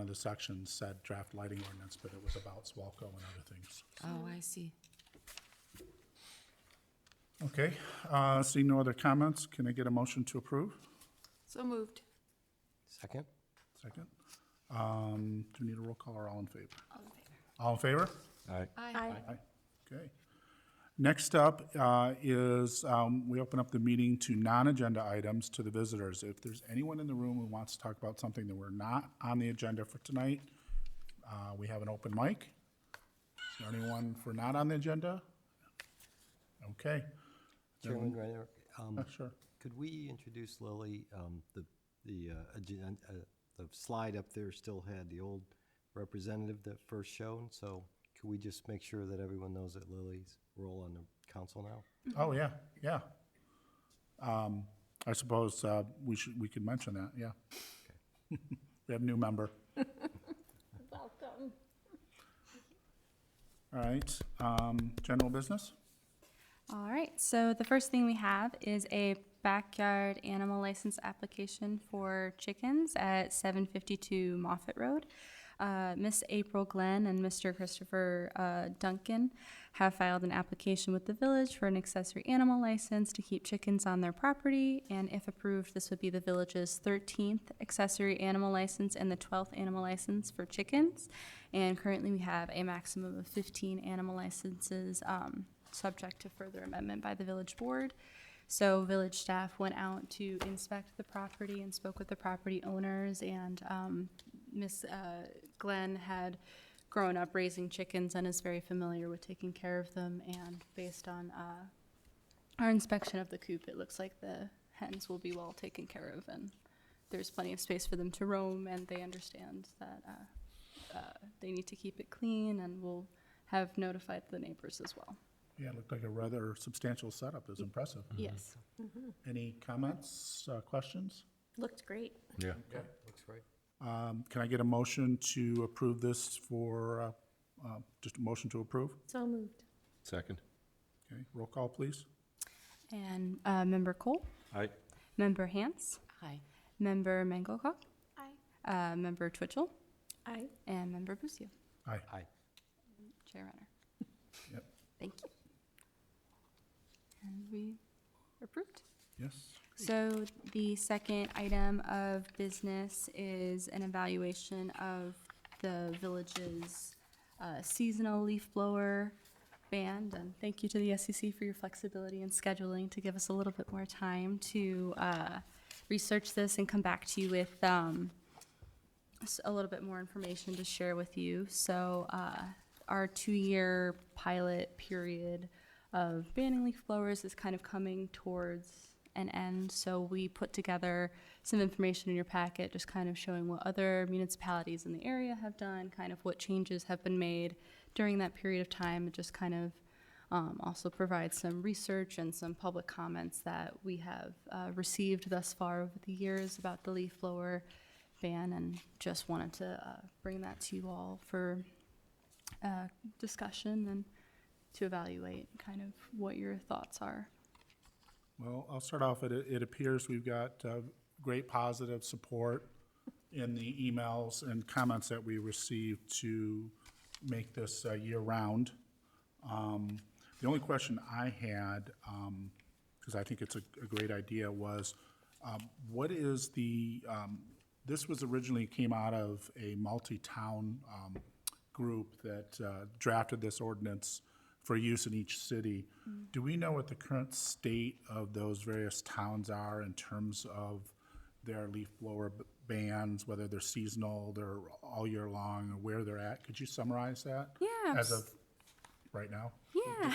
of the sections said draft lighting ordinance, but it was about Swalco and other things. Oh, I see. Okay, seeing no other comments, can I get a motion to approve? So moved. Second? Second. Do we need a roll call or all in favor? All in favor? All in favor? Aye. Aye. Aye. Okay. Next up is we open up the meeting to non-agenda items to the visitors. If there's anyone in the room who wants to talk about something that we're not on the agenda for tonight, we have an open mic. Is there anyone for not on the agenda? Okay. Chairman Reiner, Sure. could we introduce Lily? The slide up there still had the old representative that first shown, so could we just make sure that everyone knows that Lily's role on the council now? Oh, yeah, yeah. I suppose we could mention that, yeah. Okay. We have a new member. Welcome. All right, general business? All right, so the first thing we have is a backyard animal license application for chickens at 752 Moffett Road. Miss April Glenn and Mr. Christopher Duncan have filed an application with the village for an accessory animal license to keep chickens on their property, and if approved, this would be the village's 13th accessory animal license and the 12th animal license for chickens. And currently we have a maximum of 15 animal licenses, subject to further amendment by the village board. So village staff went out to inspect the property and spoke with the property owners, and Miss Glenn had grown up raising chickens and is very familiar with taking care of them, and based on our inspection of the coop, it looks like the hens will be well taken care of, and there's plenty of space for them to roam, and they understand that they need to keep it clean, and will have notified the neighbors as well. Yeah, it looked like a rather substantial setup. It was impressive. Yes. Any comments, questions? Looked great. Yeah. Looks great. Can I get a motion to approve this for, just a motion to approve? So moved. Second? Okay, roll call, please. And Member Cole, Aye. Member Hance, Aye. Member Mangelkock, Aye. Member Twitchell, Aye. and Member Busio. Aye. Aye. Chair Renner. Yep, Thank you. And we approved. yes. So the second item of business is an evaluation of the village's seasonal leaf blower ban. And thank you to the SEC for your flexibility in scheduling to give us a little bit more time to research this and come back to you with a little bit more information to share with you. So our 2-year pilot period of banning leaf blowers is kind of coming towards an end. So we put together some information in your packet, just kind of showing what other municipalities in the area have done, kind of what changes have been made during that period of time. It just kind of also provides some research and some public comments that we have received thus far over the years about the leaf blower ban, and just wanted to bring that to you all for discussion and to evaluate kind of what your thoughts are. Well, I'll start off. It appears we've got great positive support in the emails and comments that we received to make this year-round. The only question I had, because I think it's a great idea, was what is the, this was originally came out of a multi-town group that drafted this ordinance for use in each city. Do we know what the current state of those various towns are in terms of their leaf blower bans, whether they're seasonal, they're all year long, or where they're at? Could you summarize that? Yeah. As of right now? Yeah,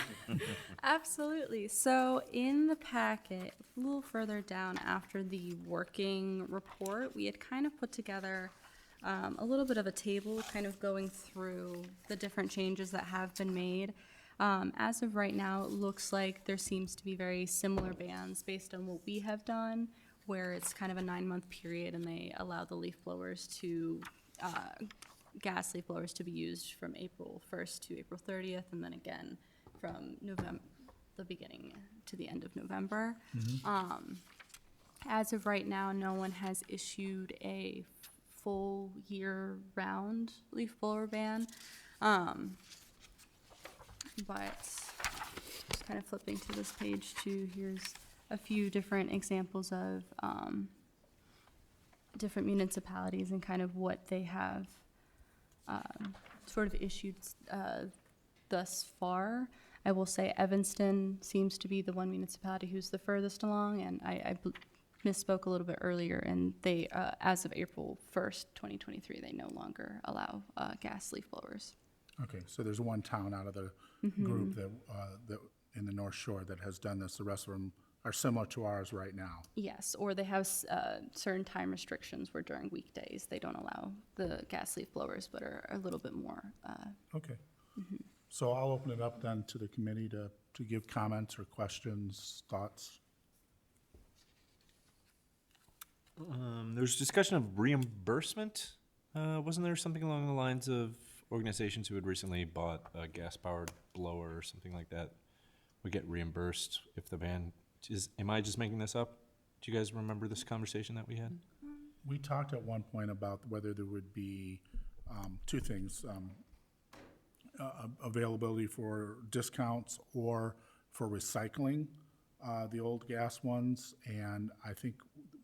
absolutely. So in the packet, a little further down after the working report, we had kind of put together a little bit of a table kind of going through the different changes that have been made. As of right now, it looks like there seems to be very similar bans based on what we have done, where it's kind of a 9-month period and they allow the leaf blowers to, gas leaf blowers to be used from April 1st to April 30th, and then again from November, the beginning to the end of November. As of right now, no one has issued a full year-round leaf blower ban. But just kind of flipping to this page too, here's a few different examples of different municipalities and kind of what they have sort of issued thus far. I will say Evanston seems to be the one municipality who's the furthest along, and I misspoke a little bit earlier, and they, as of April 1st, 2023, they no longer allow gas leaf blowers. Okay, so there's one town out of the group that in the North Shore that has done this. The rest of them are similar to ours right now. Yes, or they have certain time restrictions where during weekdays they don't allow the gas leaf blowers, but are a little bit more. Okay. So I'll open it up then to the committee to give comments or questions, thoughts. There's discussion of reimbursement. Wasn't there something along the lines of organizations who had recently bought a gas-powered blower or something like that would get reimbursed if the ban is? Am I just making this up? Do you guys remember this conversation that we had? We talked at one point about whether there would be two things, availability for discounts or for recycling the old gas ones, and I think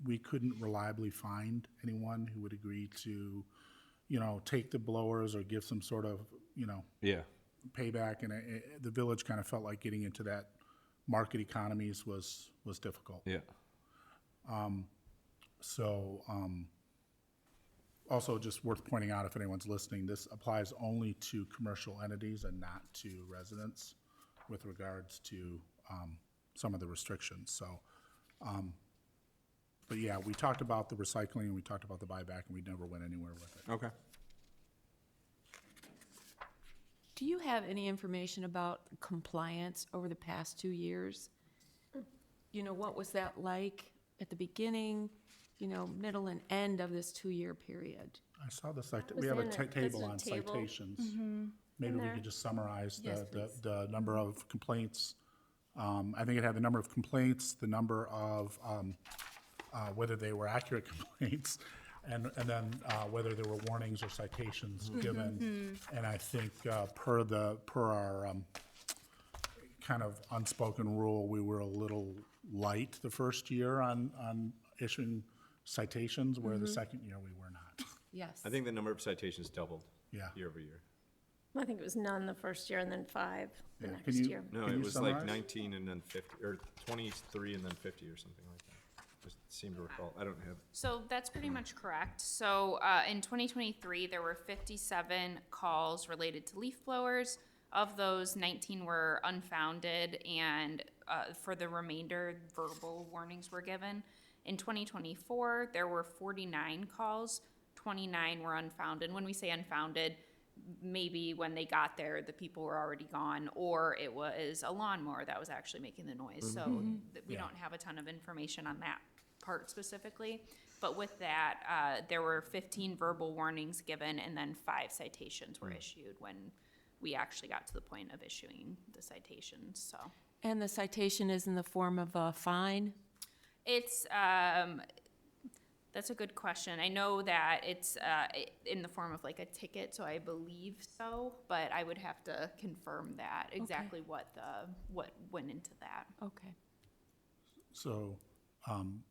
we couldn't reliably find anyone who would agree to, take the blowers or give some sort of, Yeah. payback, and the village kind of felt like getting into that market economies was difficult. Yeah. Also just worth pointing out, if anyone's listening, this applies only to commercial entities and not to residents with regards to some of the restrictions. So, but yeah, we talked about the recycling and we talked about the buyback, and we never went anywhere with it. Okay. Do you have any information about compliance over the past 2 years? What was that like at the beginning, middle and end of this 2-year period? I saw this, we was have a in there. table There's a on table. citations. Maybe In we there. could just summarize Yes, the please. number of complaints. I think it had the number of complaints, the number of whether they were accurate complaints, and then whether there were warnings or citations given. And I think per our kind of unspoken rule, we were a little light the first year on issuing citations, where the second year we were not. Yes. I think the number of citations doubled Yeah. year over year. I think it was none the first year and then 5 the Yeah. next Can you- year. No, Can it you was like summarize? 19 and then 50, or 23 and then 50 or something like that. Just seem to recall. I don't have. So that's pretty much correct. So in 2023, there were 57 calls related to leaf blowers. Of those, 19 were unfounded, and for the remainder, verbal warnings were given. In 2024, there were 49 calls. 29 were unfounded. When we say unfounded, maybe when they got there, the people were already gone, or it was a lawnmower that was actually making the noise. So we don't have a ton of information on that part specifically. But with that, there were 15 verbal warnings given, and then 5 citations were issued when we actually got to the point of issuing the citations. So And the citation is in the form of a fine? it's that's a good question. I know that it's in the form of like a ticket, so I believe so, but I would have to confirm that exactly what went into that. Okay. So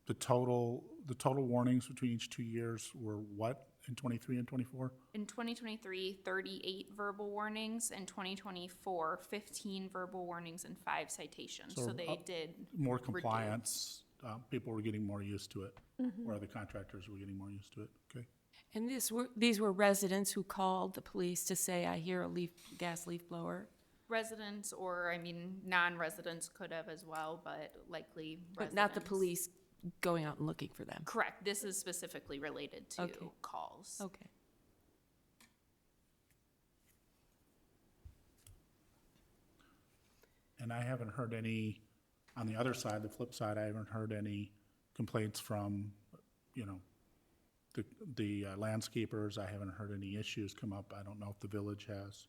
the total warnings between each 2 years were what in 23 and 24? In 2023, 38 verbal warnings. In 2024, 15 verbal warnings and 5 citations. So they did More reduce. compliance, people were getting more used to it, or the contractors were getting more used to it, okay? And these were residents who called the police to say, I hear a gas leaf blower? Residents, or non-residents could have as well, but likely residents. But not the police going out and looking for them? Correct. This is specifically related to Okay. calls. Okay. And I haven't heard any, on the other side, the flip side, I haven't heard any complaints from, the landscapers. I haven't heard any issues come up. I don't know if the village has.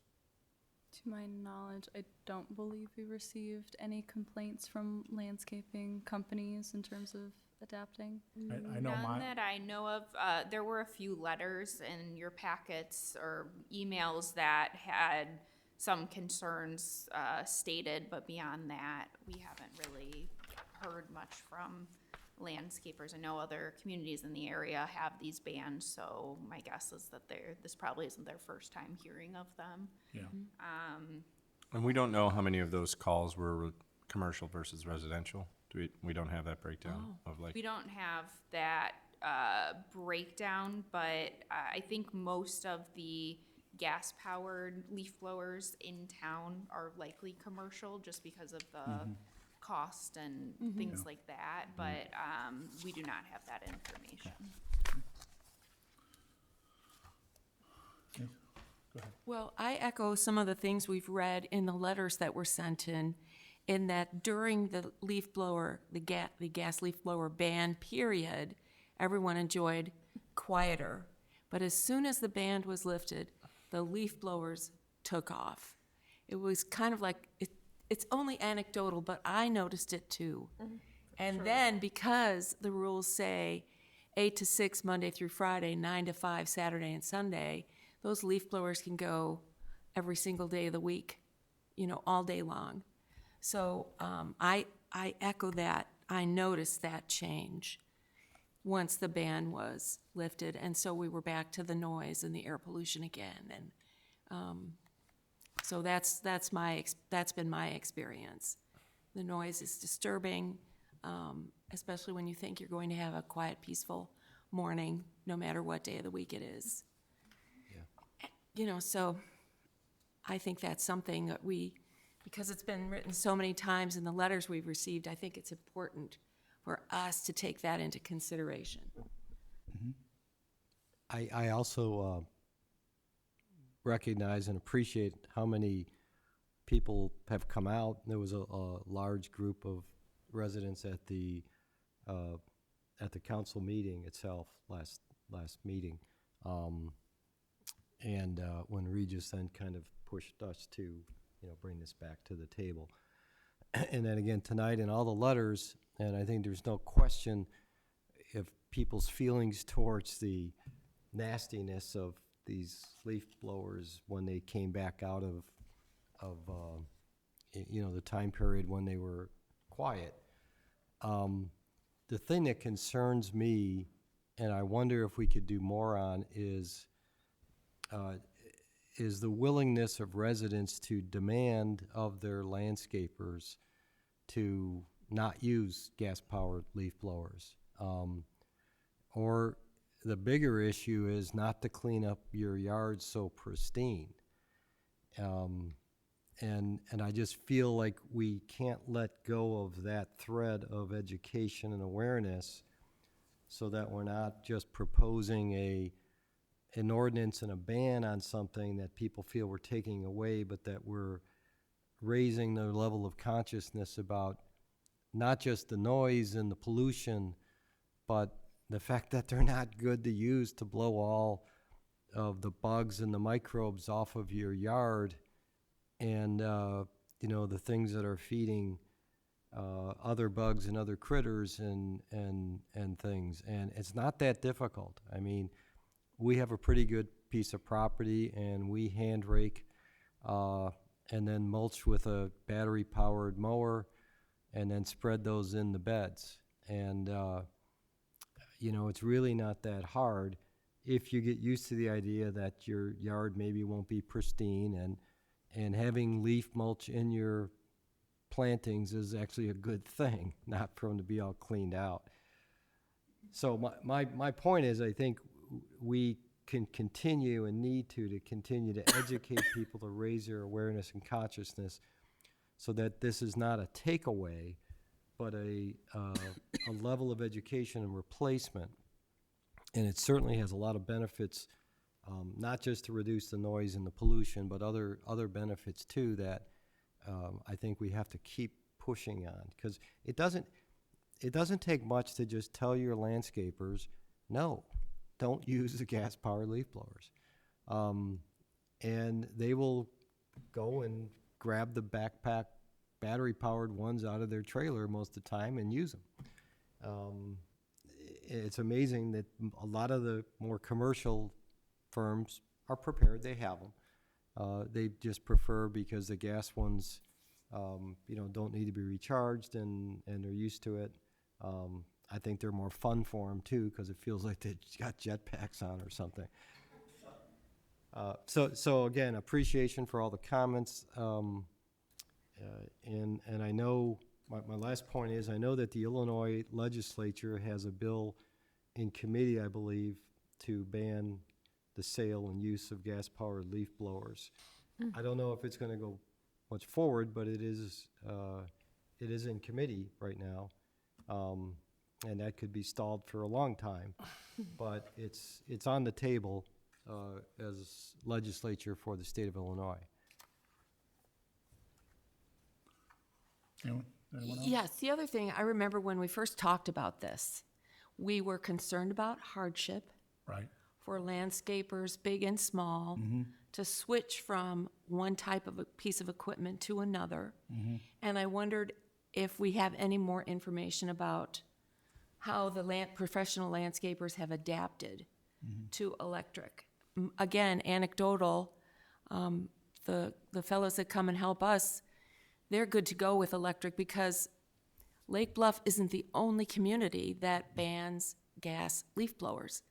To my knowledge, I don't believe we received any complaints from landscaping companies in terms of adapting? I know None my, that I know of. There were a few letters in your packets or emails that had some concerns stated, but beyond that, we haven't really heard much from landscapers. I know other communities in the area have these bans, so my guess is that this probably isn't their first time hearing of them. yeah. And we don't know how many of those calls were commercial versus residential. We don't have that breakdown of like. We don't have that breakdown, but I think most of the gas-powered leaf blowers in town are likely commercial just because of the cost and things like that, but we do not have that information. Well, I echo some of the things we've read in the letters that were sent in that during the leaf blower, the gas leaf blower ban period, everyone enjoyed quieter. But as soon as the ban was lifted, the leaf blowers took off. It was kind of like, it's only anecdotal, but I noticed it too. And then because the rules say 8 to 6 Monday through Friday, 9 to 5 Saturday and Sunday, those leaf blowers can go every single day of the week, all day long. So I echo that. I noticed that change once the ban was lifted, and so we were back to the noise and the air pollution again. And so that's been my experience. The noise is disturbing, especially when you think you're going to have a quiet, peaceful morning, no matter what day of the week it is. So I think that's something that because it's been written so many times in the letters we've received, I think it's important for us to take that into consideration. I also recognize and appreciate how many people have come out. There was a large group of residents at the council meeting itself last meeting. And when Regis then kind of pushed us to, bring this back to the table. And then again tonight in all the letters, and I think there's no question if people's feelings towards the nastiness of these leaf blowers when they came back out of the time period when they were quiet. The thing that concerns me, and I wonder if we could do more on, is the willingness of residents to demand of their landscapers to not use gas-powered leaf blowers. Or the bigger issue is not to clean up your yard so pristine. And I just feel like we can't let go of that thread of education and awareness so that we're not just proposing an ordinance and a ban on something that people feel we're taking away, but that we're raising their level of consciousness about not just the noise and the pollution, but the fact that they're not good to use to blow all of the bugs and the microbes off of your yard, and the things that are feeding other bugs and other critters and things. And it's not that difficult. I mean, we have a pretty good piece of property, and we hand rake and then mulch with a battery-powered mower, and then spread those in the beds. And it's really not that hard if you get used to the idea that your yard maybe won't be pristine, and having leaf mulch in your plantings is actually a good thing, not for them to be all cleaned out. So my point is, I think we can continue and need to continue to educate people to raise their awareness and consciousness so that this is not a takeaway, but a level of education and replacement. And it certainly has a lot of benefits, not just to reduce the noise and the pollution, but other benefits too that I think we have to keep pushing on. Because it doesn't take much to just tell your landscapers, no, don't use the gas-powered leaf blowers. And they will go and grab the battery-powered ones out of their trailer most of the time and use them. it's amazing that a lot of the more commercial firms are prepared, they have them. They just prefer, because the gas ones, don't need to be recharged and they're used to it. I think they're more fun for them too, because it feels like they got jetpacks on or something. So again, appreciation for all the comments. And I know, my last point is, I know that the Illinois legislature has a bill in committee, I believe, to ban the sale and use of gas-powered leaf blowers. I don't know if it's gonna go much forward, but it is in committee right now. And that could be stalled for a long time, but it's on the table as legislature for the state of Illinois. Anyone else? Yes, the other thing, I remember when we first talked about this, we were concerned about hardship Right. for landscapers, big and small, to switch from one type of a piece of equipment to another. And I wondered if we have any more information about how the professional landscapers have adapted to electric. Again, anecdotal, the fellows that come and help us, they're good to go with electric because Lake Bluff isn't the only community that bans gas leaf blowers.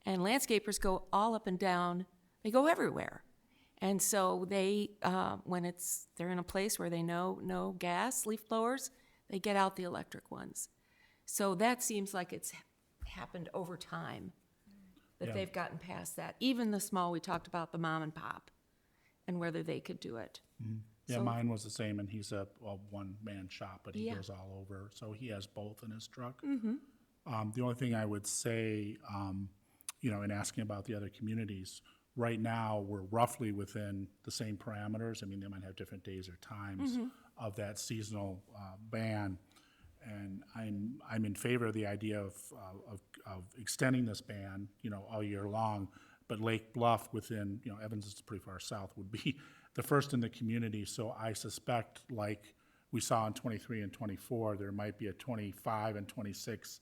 And landscapers go all up and down, they go everywhere. And so they, when they're in a place where they know no gas leaf blowers, they get out the electric ones. So that seems like it's happened over time, that Yeah. they've gotten past that. Even the small, we talked about the mom and pop and whether they could do it. Yeah, So- mine was the same, and he's a one-man shop, but he Yeah. goes all over, so he has both in his truck. The only thing I would say, in asking about the other communities, right now, we're roughly within the same parameters. I mean, they might have different days or times of that seasonal ban. And I'm in favor of the idea of extending this ban, all year long. But Lake Bluff within, Evans is pretty far south, would be the first in the community. So I suspect, like we saw in 23 and 24, there might be a 25 and 26,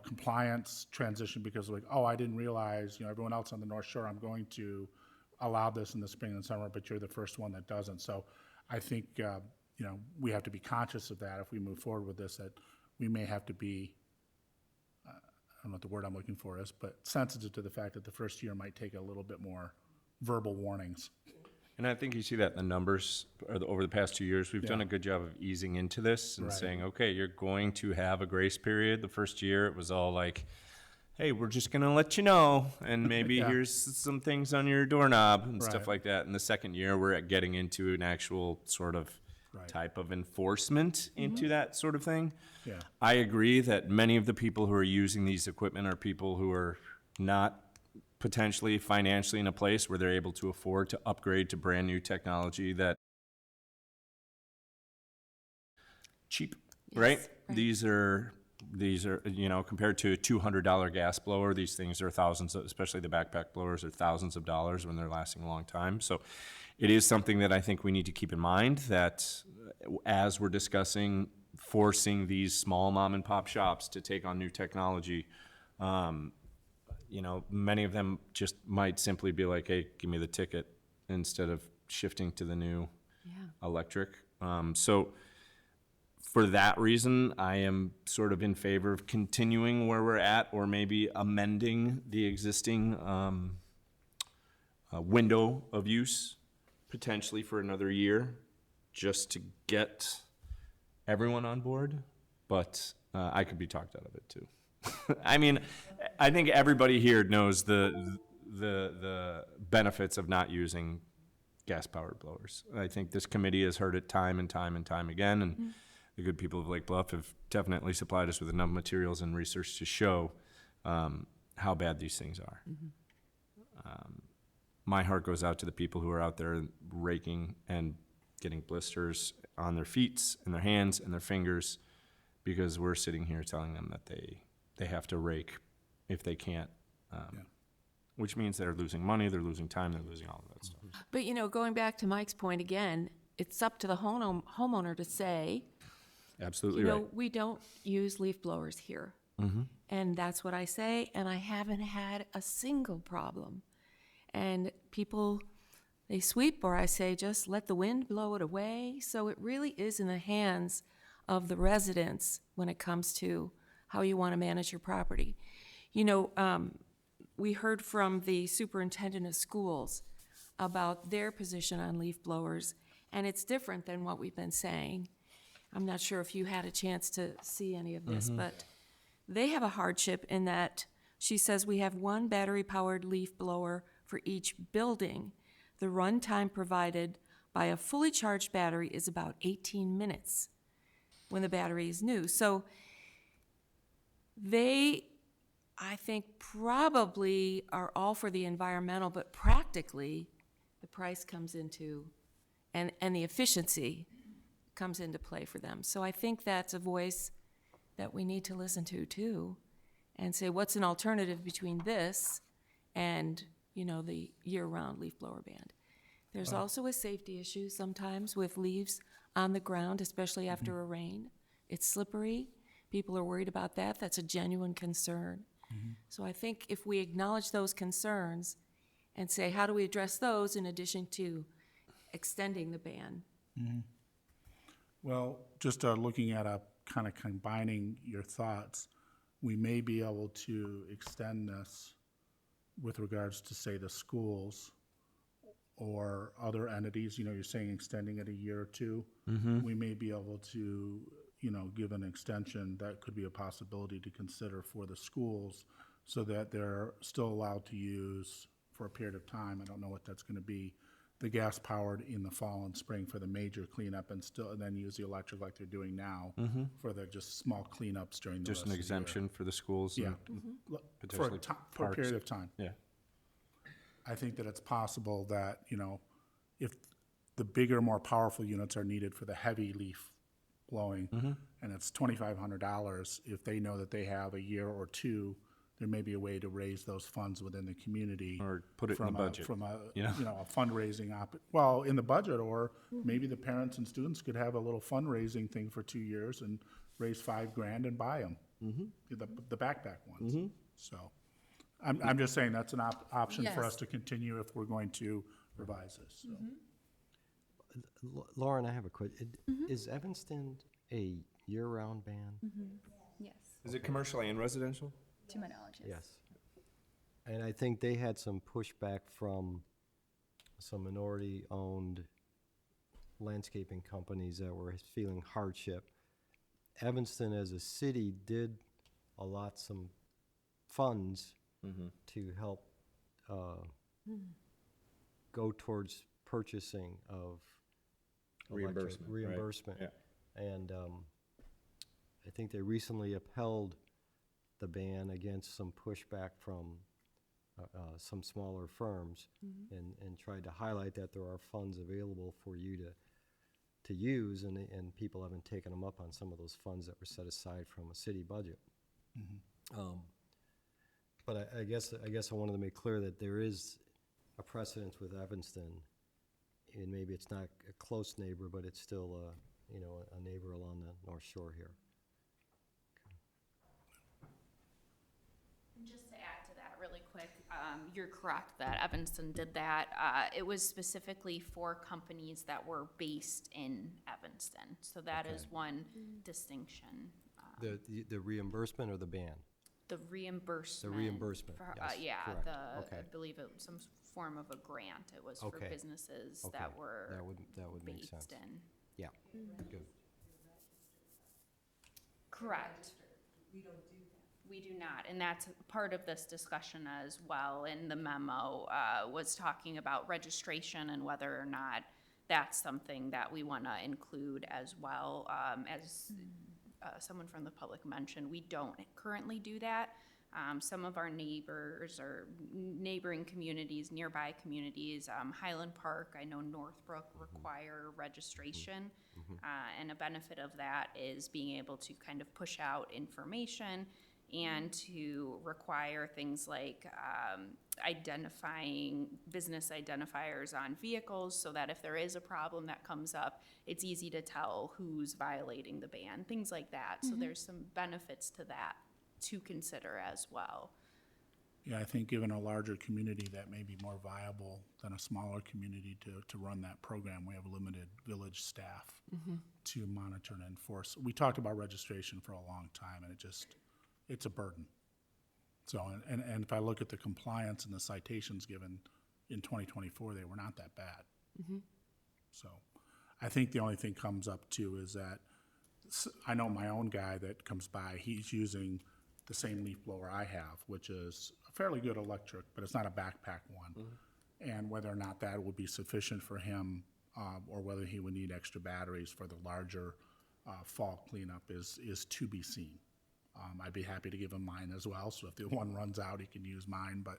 compliance transition because like, oh, I didn't realize, everyone else on the North Shore, I'm going to allow this in the spring and summer, but you're the first one that doesn't. So I think, we have to be conscious of that if we move forward with this, that we may have to be, I don't know what the word I'm looking for is, but sensitive to the fact that the first year might take a little bit more verbal warnings. And I think you see that in the numbers over the past 2 years. We've done Yeah. a good job of easing into this and Right. saying, okay, you're going to have a grace period. The first year, it was all like, hey, we're just going to let you know, and maybe Yeah. here's some things on your doorknob and stuff Right. like that. And the second year, we're getting into an actual sort of Right. type of enforcement into that sort of thing. Yeah. I agree that many of the people who are using these equipment are people who are not potentially financially in a place where they're able to afford to upgrade to brand new technology that cheap, right? Yes, right. These are, compared to a $200 gas blower, these things are thousands, especially the backpack blowers are thousands of dollars when they're lasting a long time. So it is something that I think we need to keep in mind, that as we're discussing forcing these small mom and pop shops to take on new technology, many of them just might simply be like, hey, give me the ticket instead of shifting to the new electric. So for that reason, I am sort of in favor of continuing where we're at, or maybe amending the existing window of use potentially for another year, just to get everyone on board. But I could be talked out of it too. I mean, I think everybody here knows the benefits of not using gas-powered blowers. I think this committee has heard it time and time and time again, and the good people of Lake Bluff have definitely supplied us with enough materials and research to show how bad these things are. My heart goes out to the people who are out there raking and getting blisters on their feet and their hands and their fingers because we're sitting here telling them that they have to rake if they can't, which means they're losing money, they're losing time, they're losing all of that stuff. But, going back to Mike's point again, it's up to the homeowner to say, Absolutely right. we don't use leaf blowers here. And that's what I say, and I haven't had a single problem. And people, they sweep, or I say, just let the wind blow it away. So it really is in the hands of the residents when it comes to how you want to manage your property. You know, we heard from the superintendent of schools about their position on leaf blowers, and it's different than what we've been saying. I'm not sure if you had a chance to see any of this, but they have a hardship in that she says we have one battery-powered leaf blower for each building. The runtime provided by a fully charged battery is about 18 minutes when the battery is new. So they, I think, probably are all for the environmental, but practically, the price comes into, and the efficiency comes into play for them. So I think that's a voice that we need to listen to too, and say, what's an alternative between this and, you know, the year-round leaf blower ban? There's also a safety issue sometimes with leaves on the ground, especially after a rain. It's slippery. People are worried about that. That's a genuine concern. So I think if we acknowledge those concerns and say, how do we address those in addition to extending the ban? Well, just looking at a kind of combining your thoughts, we may be able to extend this with regards to, say, the schools or other entities. You know, you're saying extending it a year or two. We may be able to, you know, give an extension. That could be a possibility to consider for the schools so that they're still allowed to use for a period of time. I don't know what that's going to be. The gas powered in the fall and spring for the major cleanup, and then use the electric like they're doing now for the just small cleanups during the Just rest an of the year. exemption for the schools. Yeah, for potentially for a parks. period of time. Yeah. I think that it's possible that, you know, if the bigger, more powerful units are needed for the heavy leaf blowing, and it's $2,500, if they know that they have a year or two, there may be a way to raise those funds within the community. Or put it in the from budget, From a, you know? you know, a fundraising well, in the budget, or maybe the parents and students could have a little fundraising thing for 2 years and raise $5,000 and buy them. The backpack ones. So, I'm just saying that's an option for us Yes. to continue if we're going to revise this, so. Lauren, I have a question. Is Evanston a year-round ban? Yes, Is it commercial and residential? to my knowledge, Yes. And I think they had some pushback from some minority-owned landscaping companies that were feeling hardship. Evanston as a city did allot some funds to help go towards purchasing of Reimbursement, right. reimbursement. Yeah. And I think they recently upheld the ban against some pushback from some smaller firms, and tried to highlight that there are funds available for you to use, and people haven't taken them up on some of those funds that were set aside from a city budget. But I guess I wanted to make clear that there is a precedence with Evanston, and maybe it's not a close neighbor, but it's still you know, a neighbor along the North Shore here. Just to add to that really quick, you're correct that Evanston did that. It was specifically for companies that were based in Evanston. So that is one distinction. The reimbursement or the ban? The reimbursement. The reimbursement, for- yes, Yeah, correct. I Okay. believe it was some form of a grant. It was for Okay. businesses Okay. that were That would make sense. based in. Yeah, good. Correct. We do not, and that's part of this discussion as well. In the memo, was talking about registration and whether or not that's something that we want to include as well. As someone from the public mentioned, we don't currently do that. Some of our neighbors or neighboring communities, nearby communities, Highland Park, I know Northbrook require registration. And a benefit of that is being able to kind of push out information and to require things like identifying business identifiers on vehicles so that if there is a problem that comes up, it's easy to tell who's violating the ban, things like that. So there's some benefits to that. to consider as well. Yeah, I think given a larger community, that may be more viable than a smaller community to run that program. We have limited village staff to monitor and enforce. We talked about registration for a long time, and it's a burden. So, and if I look at the compliance and the citations given in 2024, they were not that bad. So I think the only thing comes up too is that I know my own guy that comes by, he's using the same leaf blower I have, which is a fairly good electric, but it's not a backpack one. And whether or not that would be sufficient for him, or whether he would need extra batteries for the larger fall cleanup is to be seen. I'd be happy to give him mine as well, so if the one runs out, he can use mine, but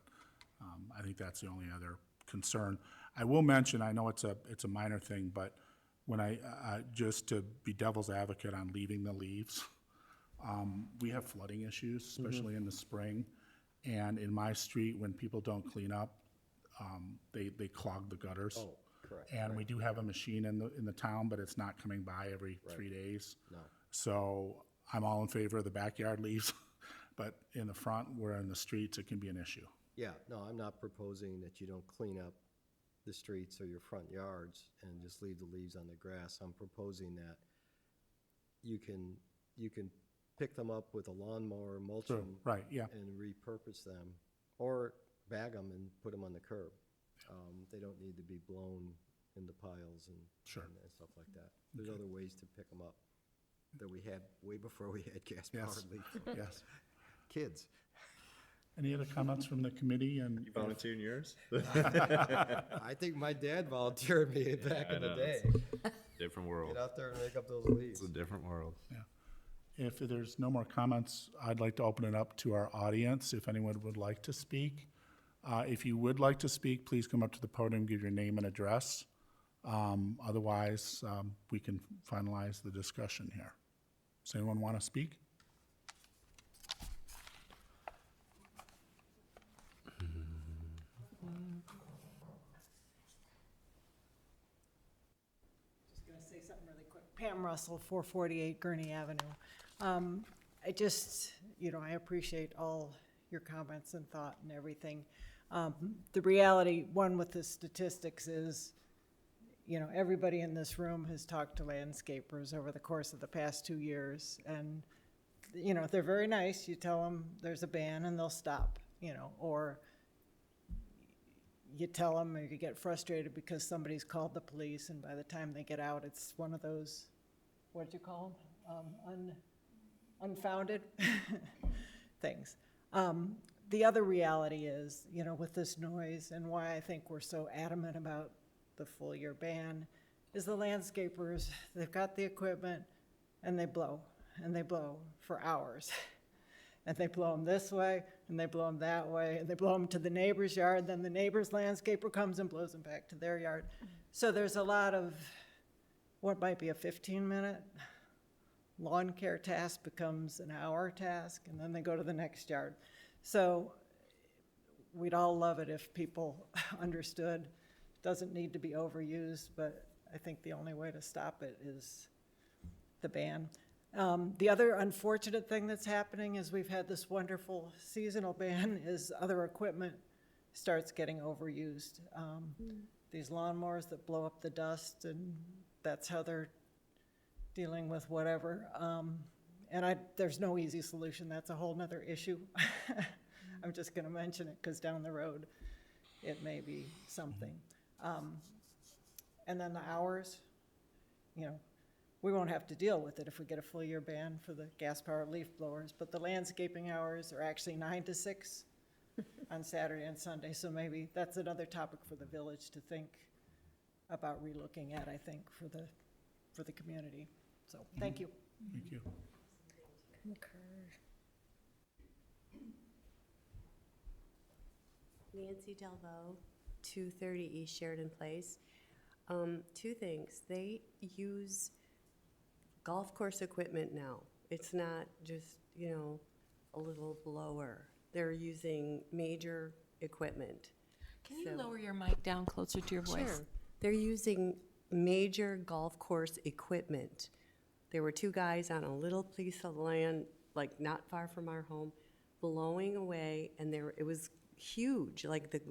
I think that's the only other concern. I will mention, I know it's a minor thing, but when just to be devil's advocate on leaving the leaves, we have flooding issues, especially in the spring. And in my street, when people don't clean up, they clog the gutters. Oh, correct. And we do have a machine in the town, but it's not coming by every 3 days. No. So I'm all in favor of the backyard leaves, but in the front, where in the streets, it can be an issue. Yeah, no, I'm not proposing that you don't clean up the streets or your front yards and just leave the leaves on the grass. I'm proposing that you can pick them up with a lawnmower, mulch Sure, them, right, yeah. and repurpose them, or bag them and put them on the curb. They don't need to be blown into piles and Sure. and stuff like that. There's other ways to pick them up that we had way before we had gas-powered Yes. leaf. Yes. Kids. Any other comments from the committee? And Volunteering yours? I think my dad volunteered me back in the know, day. Different world. Get out there and make up those leaves. It's a different world. if there's no more comments, I'd like to open it up to our audience, if anyone would like to speak. If you would like to speak, please come up to the podium, give your name and address. Otherwise, we can finalize the discussion here. Does anyone want to speak? Just gonna say something really quick. Pam Russell, 448 Gurney Avenue. I just, I appreciate all your comments and thought and everything. The reality, one with the statistics is, everybody in this room has talked to landscapers over the course of the past 2 years, and, they're very nice. You tell them there's a ban and they'll stop, or you tell them, or you get frustrated because somebody's called the police, and by the time they get out, it's one of those, what'd you call them? Unfounded things. The other reality is, with this noise, and why I think we're so adamant about the full year ban, is the landscapers, they've got the equipment, and they blow for hours. And they blow them this way, and they blow them that way, and they blow them to the neighbor's yard, then the neighbor's landscaper comes and blows them back to their yard. So there's a lot of, what might be a 15-minute lawn care task becomes an hour task, and then they go to the next yard. So we'd all love it if people understood. Doesn't need to be overused, but I think the only way to stop it is the ban. The other unfortunate thing that's happening is we've had this wonderful seasonal ban is other equipment starts getting overused. These lawnmowers that blow up the dust, and that's how they're dealing with whatever. And there's no easy solution. That's a whole nother issue. I'm just gonna mention it because down the road, it may be something. And then the hours, we won't have to deal with it if we get a full year ban for the gas-powered leaf blowers, but the landscaping hours are actually 9 to 6 on Saturday and Sunday, so maybe that's another topic for the village to think about relooking at, I think, for the community. So, thank you. Thank you. Nancy Delvaux, 230 East Sheridan Place. Two things. They use golf course equipment now. It's not just, a little blower. They're using major equipment. Can you So- lower your mic down closer to your voice? Sure. They're using major golf course equipment. There were two guys on a little piece of land like not far from our home, blowing away, and it was huge, like the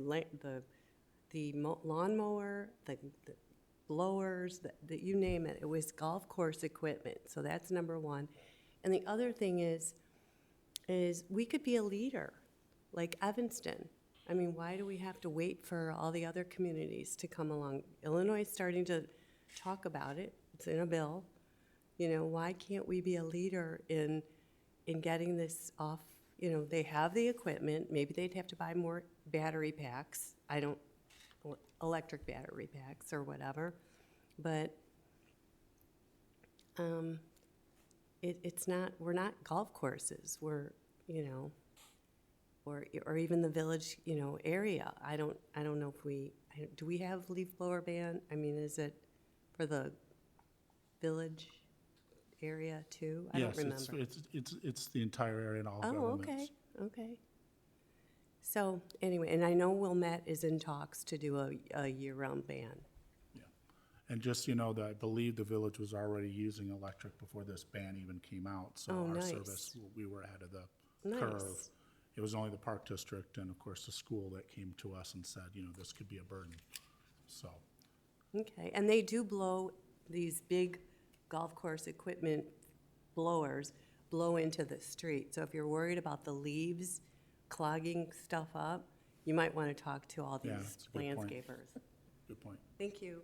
lawnmower, the blowers, you name it. It was golf course equipment, so that's number one. And the other thing is we could be a leader, like Evanston. I mean, why do we have to wait for all the other communities to come along? Illinois is starting to talk about it. It's in a bill. You know, why can't we be a leader in getting this off? You know, they have the equipment. Maybe they'd have to buy more battery packs. Electric battery packs or whatever. But it's not, we're not golf courses. We're, you know, or even the village, you know, area. I don't know if do we have leaf blower ban? I mean, is it for the village area too? I don't remember. Yes, it's the entire area and all Oh, governments. okay. So, anyway, and I know Wilmette is in talks to do a year-round ban. Yeah. And just, you know, that I believe the village was already using electric before this ban even came out. So Oh, our nice. service, we were ahead of the Nice. curve. It was only the Park District and, of course, the school that came to us and said, you know, this could be a burden. So, Okay, and they do blow, these big golf course equipment blowers blow into the street. So if you're worried about the leaves clogging stuff up, you might want to talk to all Yeah, these that's a good point. landscapers. good point. Thank you.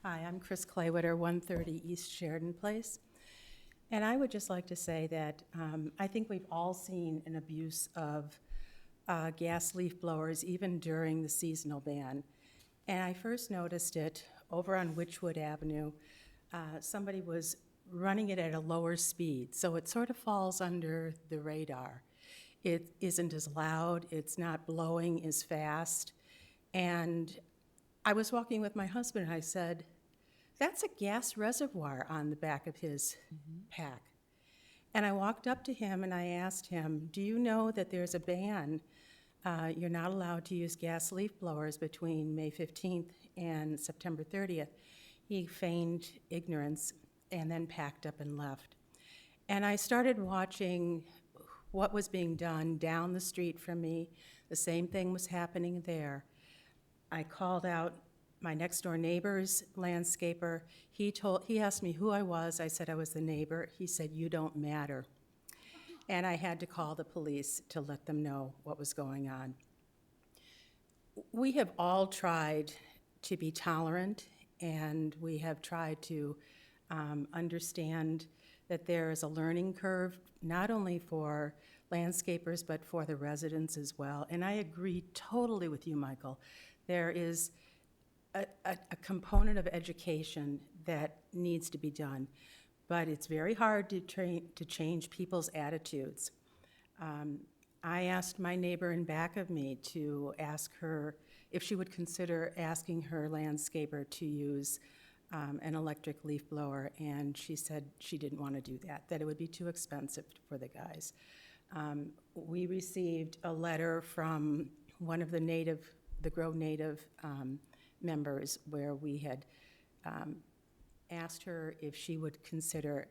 Hi, I'm Chris Claywitter, 130 East Sheridan Place. And I would just like to say that I think we've all seen an abuse of gas leaf blowers, even during the seasonal ban. And I first noticed it over on Witchwood Avenue. Somebody was running it at a lower speed, so it sort of falls under the radar. It isn't as loud, it's not blowing as fast. And I was walking with my husband, and I said, that's a gas reservoir on the back of his pack. And I walked up to him and I asked him, do you know that there's a ban? You're not allowed to use gas leaf blowers between May 15th and September 30th. He feigned ignorance and then packed up and left. And I started watching what was being done down the street from me. The same thing was happening there. I called out my next door neighbor's landscaper. He asked me who I was. I said I was the neighbor. He said, you don't matter. And I had to call the police to let them know what was going on. We have all tried to be tolerant, and we have tried to understand that there is a learning curve, not only for landscapers, but for the residents as well. And I agree totally with you, Michael. There is a component of education that needs to be done, but it's very hard to change people's attitudes. I asked my neighbor in back of me to ask her if she would consider asking her landscaper to use an electric leaf blower, and she said she didn't want to do that it would be too expensive for the guys. We received a letter from one of the Grove Native members where we had asked her if she would consider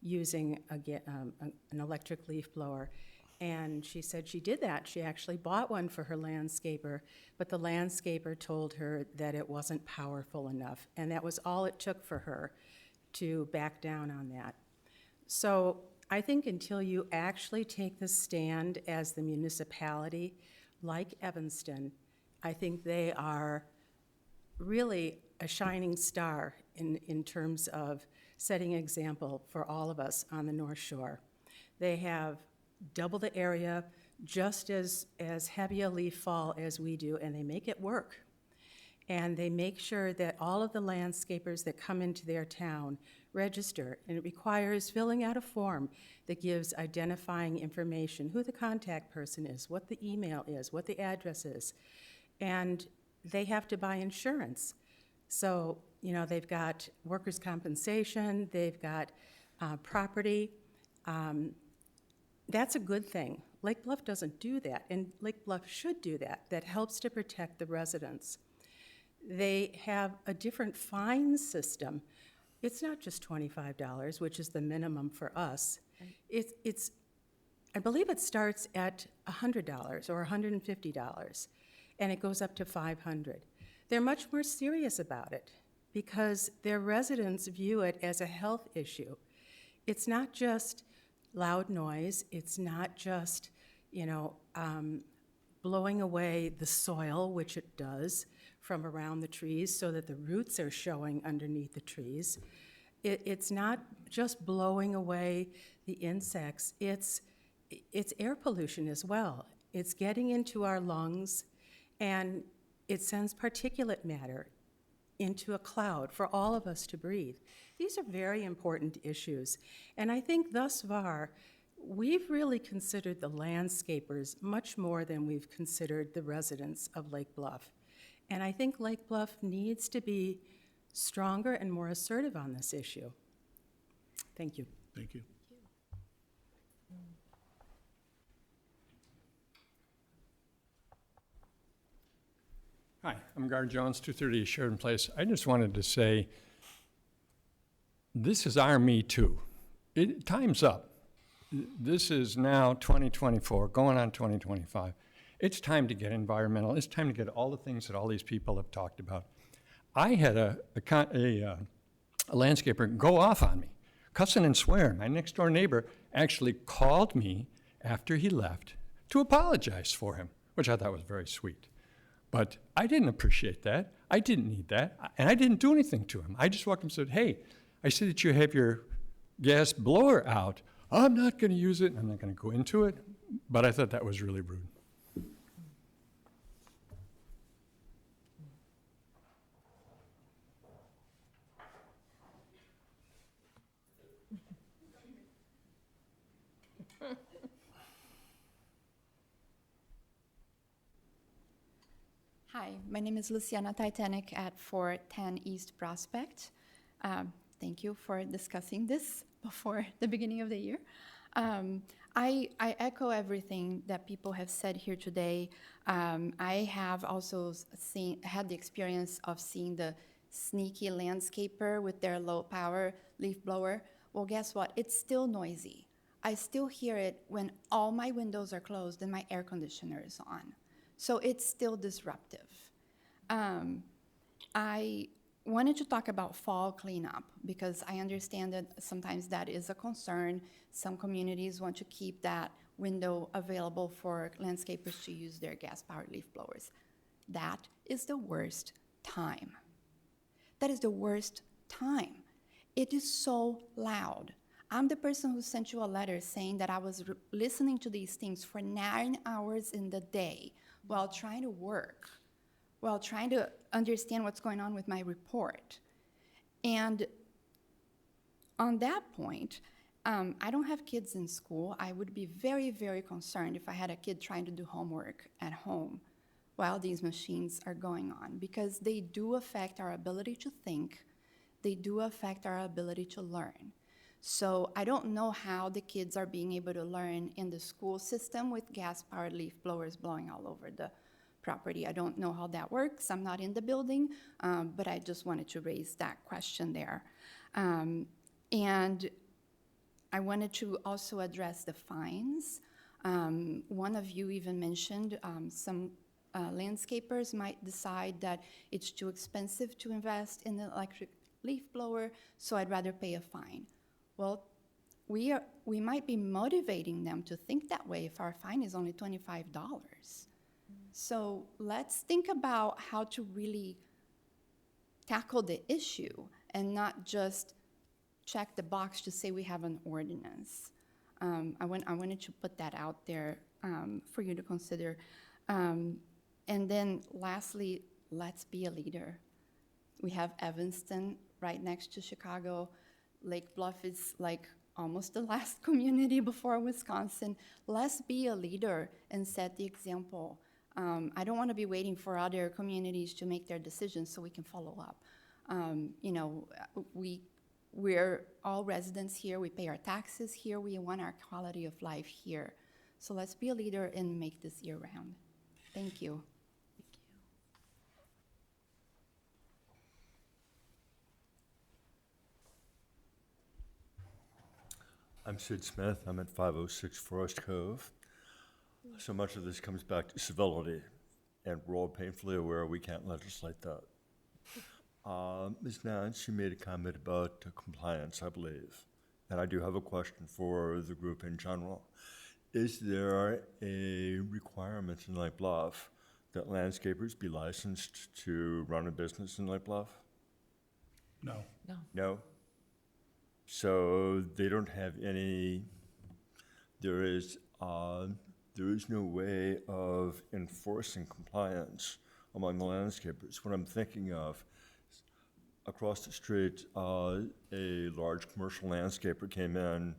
using an electric leaf blower. And she said she did that. She actually bought one for her landscaper, but the landscaper told her that it wasn't powerful enough. And that was all it took for her to back down on that. So I think until you actually take the stand as the municipality, like Evanston, I think they are really a shining star in terms of setting an example for all of us on the North Shore. They have double the area, just as heavy a leaf fall as we do, and they make it work. And they make sure that all of the landscapers that come into their town register, and it requires filling out a form that gives identifying information, who the contact person is, what the email is, what the address is. And they have to buy insurance. So, you know, they've got workers' compensation, they've got property. That's a good thing. Lake Bluff doesn't do that, and Lake Bluff should do that. That helps to protect the residents. They have a different fine system. It's not just $25, which is the minimum for us. It's I believe it starts at $100 or $150, and it goes up to $500. They're much more serious about it because their residents view it as a health issue. It's not just loud noise. It's not just, blowing away the soil, which it does, from around the trees so that the roots are showing underneath the trees. It's not just blowing away the insects. It's air pollution as well. It's getting into our lungs, and it sends particulate matter into a cloud for all of us to breathe. These are very important issues, and I think thus far, we've really considered the landscapers much more than we've considered the residents of Lake Bluff. And I think Lake Bluff needs to be stronger and more assertive on this issue. Thank you. Thank you. Hi, I'm Gar Jones, 230 Sheridan Place. I just wanted to say, this is our Me Too. Time's up. This is now 2024, going on 2025. It's time to get environmental. It's time to get all the things that all these people have talked about. I had a landscaper go off on me, cussing and swearing. My next door neighbor actually called me after he left to apologize for him, which I thought was very sweet. But I didn't appreciate that. I didn't need that. And I didn't do anything to him. I just walked up and said, hey, I see that you have your gas blower out. I'm not going to use it. I'm not going to go into it. But I thought that was really rude. Hi, my name is Luciana Titanic at 410 East Prospect. Thank you for discussing this before the beginning of the year. I echo everything that people have said here today. I have also had the experience of seeing the sneaky landscaper with their low power leaf blower. Well, guess what? It's still noisy. I still hear it when all my windows are closed and my air conditioner is on. So it's still disruptive. I wanted to talk about fall cleanup because I understand that sometimes that is a concern. Some communities want to keep that window available for landscapers to use their gas-powered leaf blowers. That is the worst time. That is the worst time. It is so loud. I'm the person who sent you a letter saying that I was listening to these things for 9 hours in the day while trying to work, while trying to understand what's going on with my report. And on that point, I don't have kids in school. I would be very, very concerned if I had a kid trying to do homework at home while these machines are going on, because they do affect our ability to think. They do affect our ability to learn. So I don't know how the kids are being able to learn in the school system with gas-powered leaf blowers blowing all over the property. I don't know how that works. I'm not in the building, but I just wanted to raise that question there. And I wanted to also address the fines. One of you even mentioned some landscapers might decide that it's too expensive to invest in an electric leaf blower, so I'd rather pay a fine. Well, we might be motivating them to think that way if our fine is only $25. So let's think about how to really tackle the issue and not just check the box to say we have an ordinance. I wanted to put that out there for you to consider. And then lastly, let's be a leader. We have Evanston right next to Chicago. Lake Bluff is like almost the last community before Wisconsin. Let's be a leader and set the example. I don't want to be waiting for other communities to make their decisions so we can follow up. We're all residents here. We pay our taxes here. We want our quality of life here. So let's be a leader and make this year-round. Thank you. I'm Sid Smith. I'm at 506 Forest Cove. So much of this comes back to civility, and we're all painfully aware we can't legislate that. Ms. Nance, you made a comment about compliance, I believe, and I do have a question for the group in general. Is there a requirement in Lake Bluff that landscapers be licensed to run a business in Lake Bluff? No. No? So they don't have any, there is no way of enforcing compliance among the landscapers. What I'm thinking of, across the street, a large commercial landscaper came in,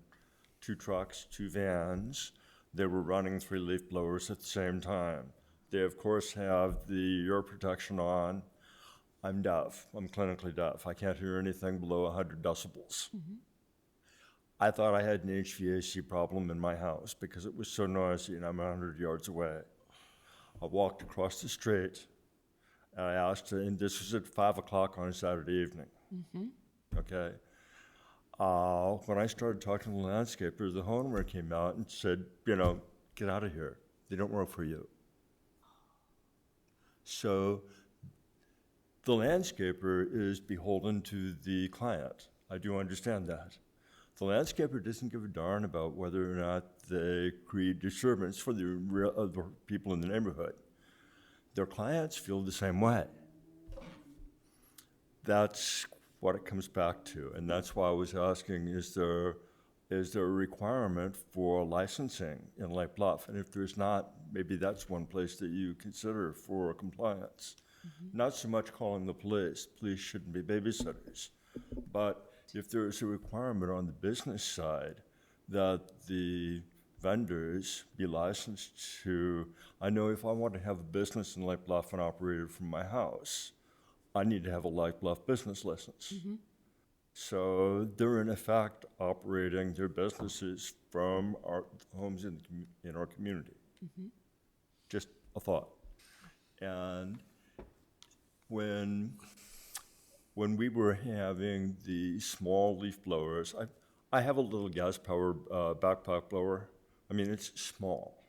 2 trucks, 2 vans. They were running 3 leaf blowers at the same time. They, of course, have the ear protection on. I'm deaf. I'm clinically deaf. I can't hear anything below 100 decibels. I thought I had an HVAC problem in my house because it was so noisy and I'm 100 yards away. I walked across the street and I asked, and this was at 5 o'clock on a Saturday evening. Okay. When I started talking to the landscaper, the homeowner came out and said, get out of here. They don't work for you. So the landscaper is beholden to the client. I do understand that. The landscaper doesn't give a darn about whether or not they create disturbance for the other people in the neighborhood. Their clients feel the same way. That's what it comes back to, and that's why I was asking, is there a requirement for licensing in Lake Bluff? And if there's not, maybe that's one place that you consider for compliance. Not so much calling the police. Police shouldn't be babysitters. But if there is a requirement on the business side that the vendors be licensed to, I know if I want to have a business in Lake Bluff and operate it from my house, I need to have a Lake Bluff business license. So they're in effect operating their businesses from our homes in our community. Just a thought. And when we were having the small leaf blowers, I have a little gas-powered backpack blower. I mean, it's small.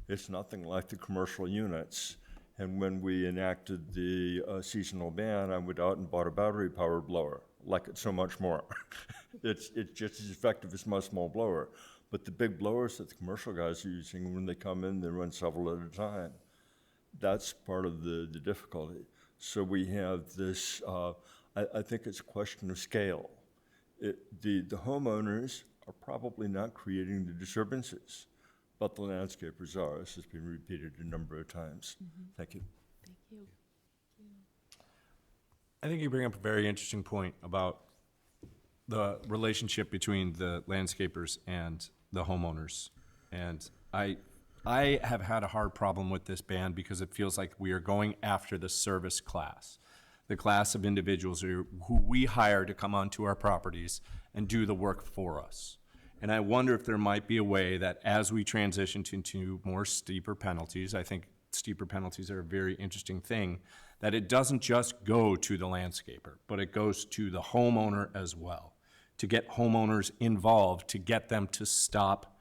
It's nothing like the commercial units. And when we enacted the seasonal ban, I went out and bought a battery-powered blower, like it so much more. It's just as effective as my small blower. But the big blowers that the commercial guys are using, when they come in, they run several at a time. That's part of the difficulty. So we have this, I think it's a question of scale. The homeowners are probably not creating the disturbances, but the landscapers are. This has been repeated a number of times. Thank you. Thank you. I think you bring up a very interesting point about the relationship between the landscapers and the homeowners. And I have had a hard problem with this ban because it feels like we are going after the service class, the class of individuals who we hire to come onto our properties and do the work for us. And I wonder if there might be a way that as we transition into more steeper penalties, I think steeper penalties are a very interesting thing, that it doesn't just go to the landscaper, but it goes to the homeowner as well, to get homeowners involved, to get them to stop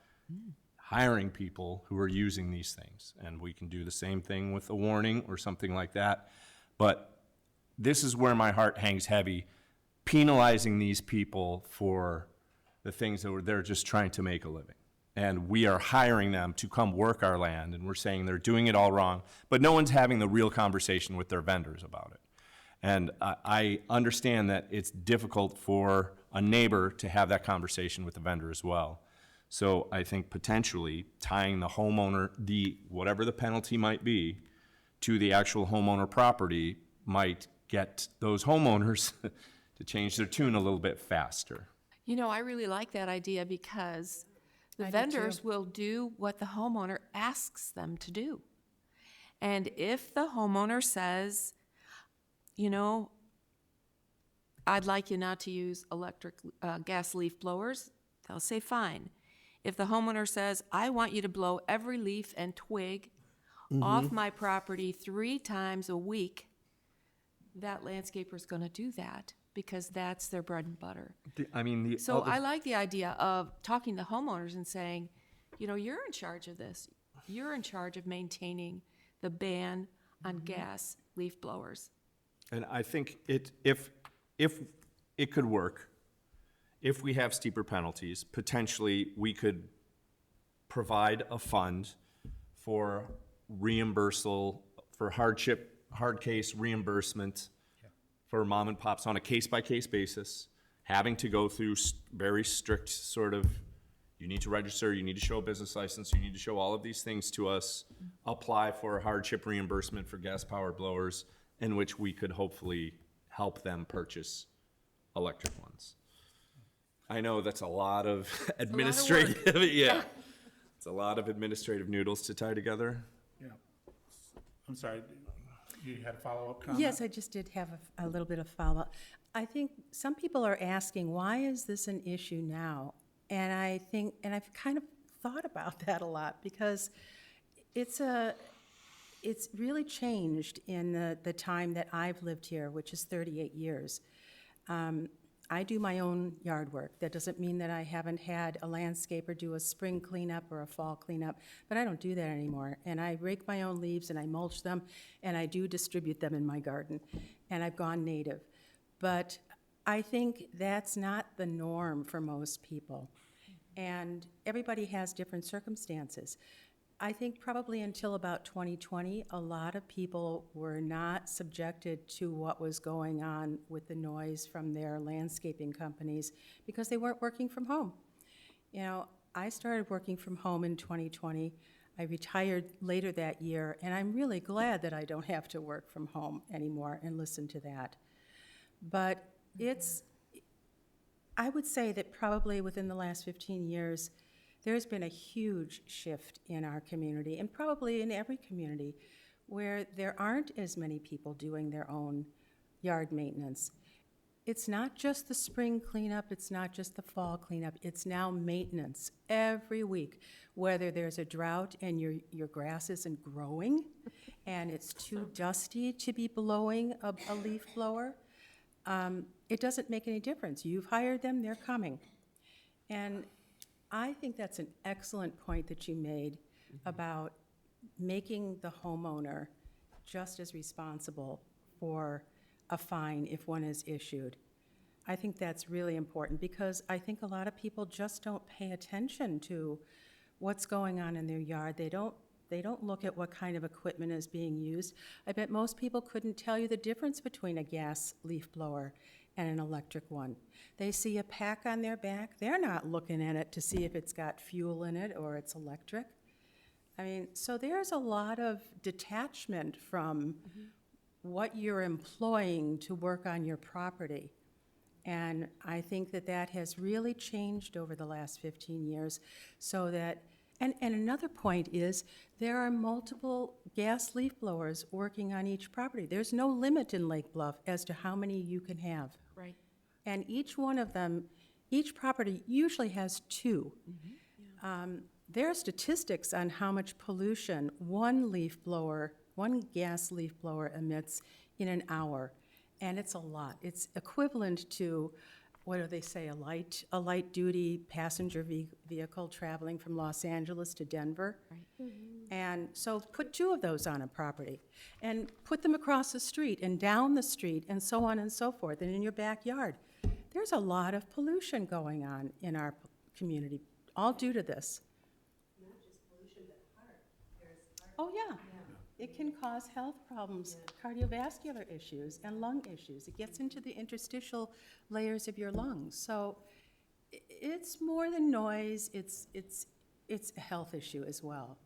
hiring people who are using these things. And we can do the same thing with a warning or something like that. But this is where my heart hangs heavy, penalizing these people for the things that they're just trying to make a living. And we are hiring them to come work our land, and we're saying they're doing it all wrong, but no one's having the real conversation with their vendors about it. And I understand that it's difficult for a neighbor to have that conversation with the vendor as well. So I think potentially tying the homeowner, whatever the penalty might be, to the actual homeowner property might get those homeowners to change their tune a little bit faster. You know, I really like that idea because the I do vendors too. will do what the homeowner asks them to do. And if the homeowner says, I'd like you not to use gas leaf blowers, they'll say fine. If the homeowner says, I want you to blow every leaf and twig off my property 3 times a week, that landscaper's gonna do that because that's their bread and butter. I mean, the So other, I like the idea of talking to homeowners and saying, you know, you're in charge of this. You're in charge of maintaining the ban on gas leaf blowers. and I think if it could work, if we have steeper penalties, potentially we could provide a fund for reimbursal, for hard case reimbursement for mom and pops on a case-by-case basis, having to go through very strict sort of, you need to register, you need to show a business license, you need to show all of these things to us, apply for a hardship reimbursement for gas-powered blowers, in which we could hopefully help them purchase electric ones. I know that's a lot of administrative, yeah. It's a lot of administrative noodles to tie together. Yeah. I'm sorry, you had a follow-up comment? Yes, I just did have a little bit of follow-up. I think some people are asking, why is this an issue now? And I think, and I've kind of thought about that a lot, because it's really changed in the time that I've lived here, which is 38 years. I do my own yard work. That doesn't mean that I haven't had a landscaper do a spring cleanup or a fall cleanup, but I don't do that anymore. And I rake my own leaves and I mulch them, and I do distribute them in my garden. And I've gone native. But I think that's not the norm for most people. And everybody has different circumstances. I think probably until about 2020, a lot of people were not subjected to what was going on with the noise from their landscaping companies because they weren't working from home. You know, I started working from home in 2020. I retired later that year, and I'm really glad that I don't have to work from home anymore and listen to that. But I would say that probably within the last 15 years, there's been a huge shift in our community, and probably in every community, where there aren't as many people doing their own yard maintenance. It's not just the spring cleanup, it's not just the fall cleanup, it's now maintenance every week. Whether there's a drought and your grass isn't growing, and it's too dusty to be blowing a leaf blower, it doesn't make any difference. You've hired them, they're coming. And I think that's an excellent point that you made about making the homeowner just as responsible for a fine if one is issued. I think that's really important because I think a lot of people just don't pay attention to what's going on in their yard. They don't look at what kind of equipment is being used. I bet most people couldn't tell you the difference between a gas leaf blower and an electric one. They see a pack on their back. They're not looking at it to see if it's got fuel in it or it's electric. I mean, so there's a lot of detachment from what you're employing to work on your property. And I think that that has really changed over the last 15 years so that, and another point is there are multiple gas leaf blowers working on each property. There's no limit in Lake Bluff as to how many you can have. Right. And each one of them, each property usually has 2. There are statistics on how much pollution one gas leaf blower emits in an hour, and it's a lot. It's equivalent to, what do they say, a light-duty passenger vehicle traveling from Los Angeles to Denver. Right. And so put 2 of those on a property, and put them across the street and down the street and so on and so forth, and in your backyard. There's a lot of pollution going on in our community, all due to this. Not just pollution, but heart. Oh, yeah. It can cause health problems, cardiovascular issues, and lung issues. It gets into the interstitial layers of your lungs. So it's more than noise, it's a health issue as well.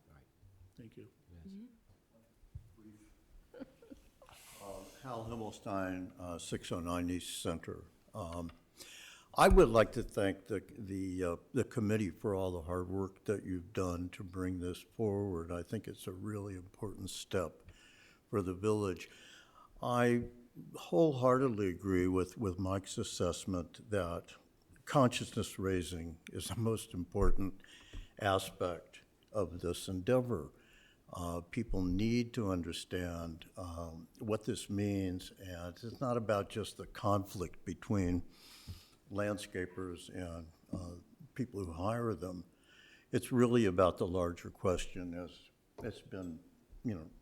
Thank you. Hal Himmelstein, 609 East Center. I would like to thank the committee for all the hard work that you've done to bring this forward. I think it's a really important step for the village. I wholeheartedly agree with Mike's assessment that consciousness raising is the most important aspect of this endeavor. People need to understand what this means, and it's not about just the conflict between landscapers and people who hire them. It's really about the larger question, as it's been,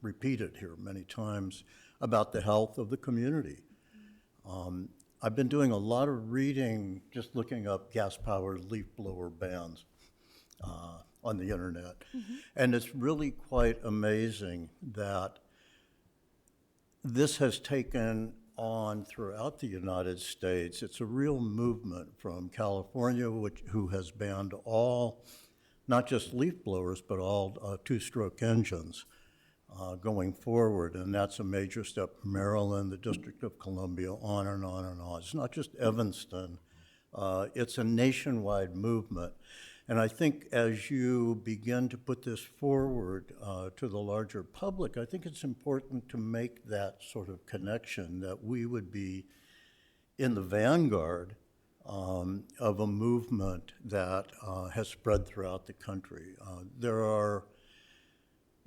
repeated here many times, about the health of the community. I've been doing a lot of reading, just looking up gas-powered leaf blower bans on the internet. And it's really quite amazing that this has taken on throughout the United States. It's a real movement from California, who has banned all, not just leaf blowers, but all two-stroke engines going forward. And that's a major step. Maryland, the District of Columbia, on and on and on. It's not just Evanston. It's a nationwide movement. And I think as you begin to put this forward to the larger public, I think it's important to make that sort of connection, that we would be in the vanguard of a movement that has spread throughout the country. There are,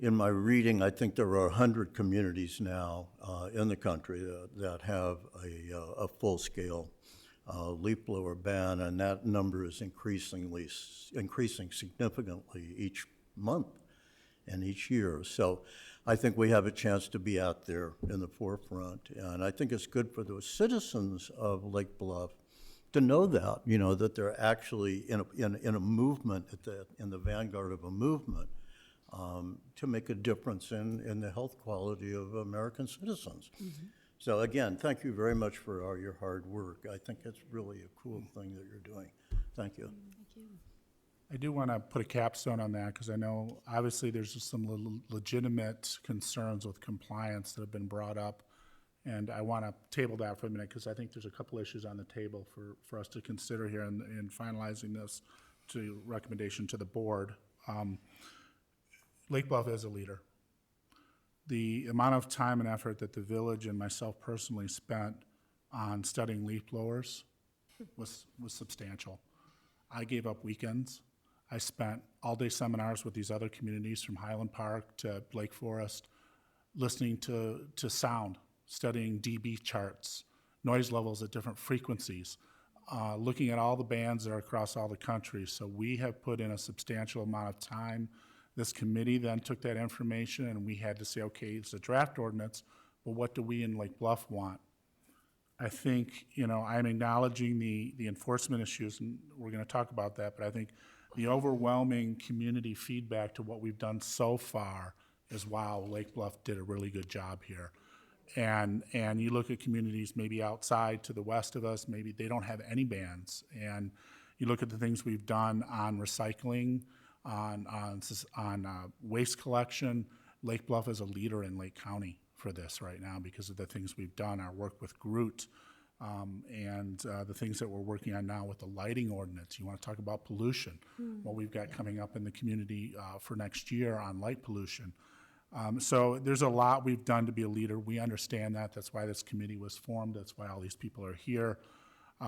in my reading, I think there are 100 communities now in the country that have a full-scale leaf blower ban, and that number is increasing significantly each month and each year. So I think we have a chance to be out there in the forefront, and I think it's good for those citizens of Lake Bluff to know that, that they're actually in a movement, in the vanguard of a movement to make a difference in the health quality of American citizens. So again, thank you very much for all your hard work. I think it's really a cool thing that you're doing. Thank you. I do want to put a capstone on that, because I know obviously there's just some legitimate concerns with compliance that have been brought up. And I want to table that for a minute, because I think there's a couple issues on the table for us to consider here in finalizing this to recommendation to the board. Lake Bluff is a leader. The amount of time and effort that the village and myself personally spent on studying leaf blowers was substantial. I gave up weekends. I spent all-day seminars with these other communities, from Highland Park to Lake Forest, listening to sound, studying dB charts, noise levels at different frequencies, looking at all the bands that are across all the country. So we have put in a substantial amount of time. This committee then took that information, and we had to say, okay, it's a draft ordinance, but what do we in Lake Bluff want? I think, I'm acknowledging the enforcement issues, and we're going to talk about that, but I think the overwhelming community feedback to what we've done so far is, wow, Lake Bluff did a really good job here. And you look at communities maybe outside to the west of us, maybe they don't have any bans. And you look at the things we've done on recycling, on waste collection. Lake Bluff is a leader in Lake County for this right now because of the things we've done, our work with Groot, and the things that we're working on now with the lighting ordinance. You want to talk about pollution, what we've got coming up in the community for next year on light pollution. So there's a lot we've done to be a leader. We understand that. That's why this committee was formed. That's why all these people are here.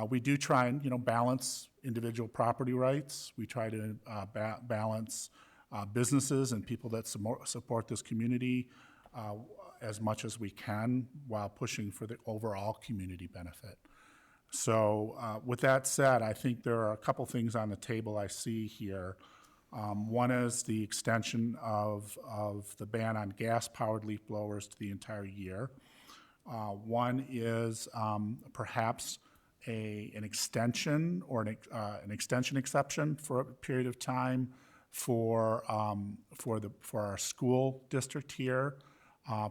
We do try and, balance individual property rights. We try to balance businesses and people that support this community as much as we can, while pushing for the overall community benefit. So with that said, I think there are a couple things on the table I see here. One is the extension of the ban on gas-powered leaf blowers to the entire year. One is perhaps an extension or an extension exception for a period of time for our school district here,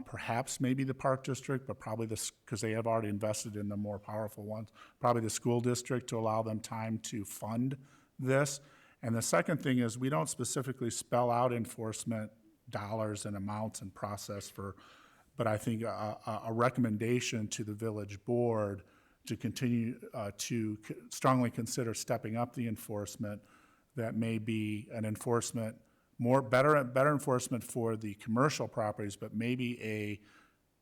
perhaps maybe the park district, but probably because they have already invested in the more powerful ones, probably the school district, to allow them time to fund this. And the second thing is, we don't specifically spell out enforcement dollars and amounts and process but I think a recommendation to the village board to continue to strongly consider stepping up the enforcement. That may be an enforcement, better enforcement for the commercial properties, but maybe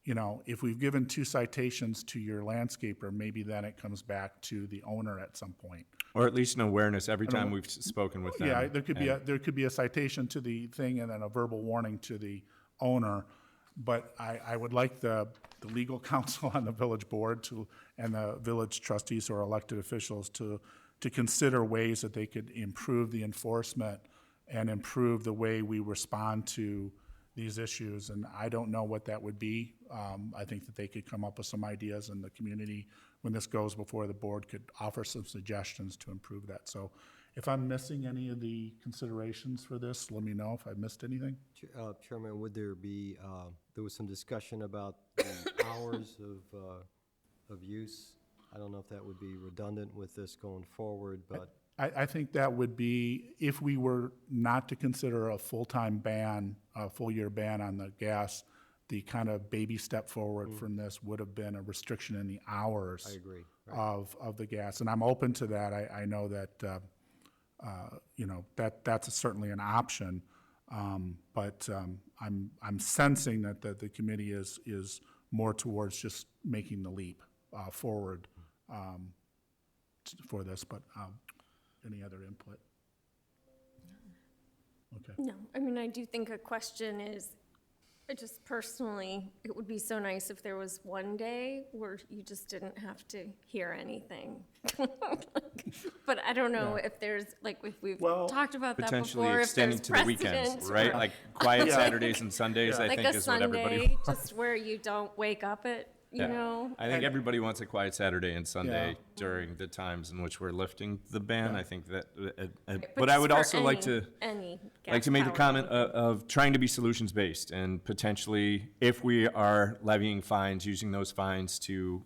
you know, if we've given 2 citations to your landscaper, maybe then it comes back to the owner at some point. Or at least an awareness every time we've spoken with them. Yeah, there could be and- a citation to the thing and then a verbal warning to the owner. But I would like the legal counsel on the village board and the village trustees or elected officials to consider ways that they could improve the enforcement and improve the way we respond to these issues. And I don't know what that would be. I think that they could come up with some ideas, and the community, when this goes before the board, could offer some suggestions to improve that. So if I'm missing any of the considerations for this, let me know if I missed anything. Chairman, would there be, there was some discussion about the hours of use. I don't know if that would be redundant with this going forward, but. I think that would be, if we were not to consider a full-time ban, a full-year ban on the gas, the kind of baby step forward from this would have been a restriction in the hours. I agree. Of the gas, and I'm open to that. I know that, you know, that's certainly an option. But I'm sensing that the committee is more towards just making the leap forward for this, but any other input? Okay. No, I mean, I do think a question is, I just personally, it would be so nice if there was one day where you just didn't have to hear anything. But I don't know if there's, like, if we've Well, talked about that Potentially before, if extending there's to the weekends, precedent. right? Like quiet Saturdays and Sundays, I Like think a is what everybody Sunday, wants. just where you don't wake up at, you know? I think everybody wants a quiet Saturday and Sunday during the times in which we're lifting the ban. I think that, but I just would for also like any to make the gas-powered comment of trying to be solutions-based and potentially, if we are levying fines, using those fines to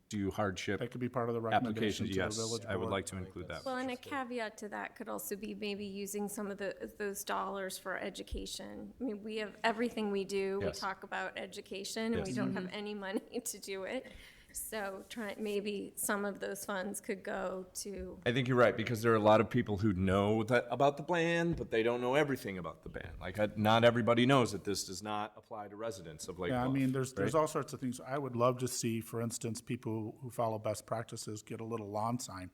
do hardship That could be part of the recommendation applications, to the yes, village I would board. like to include that. Well, and a caveat to that could also be maybe using some of those dollars for education. I mean, we have, everything we do, we Yes. talk about education, and we Yes. don't have any money to do it. So maybe some of those funds could go to, I think you're right, because there are a lot of people who know that about the ban, but they don't know everything about the ban. Like, not everybody knows that this does not apply to residents of Lake Yeah, I Bluff, mean, there's right? all sorts of things. I would love to see, for instance, people who follow best practices get a little lawn sign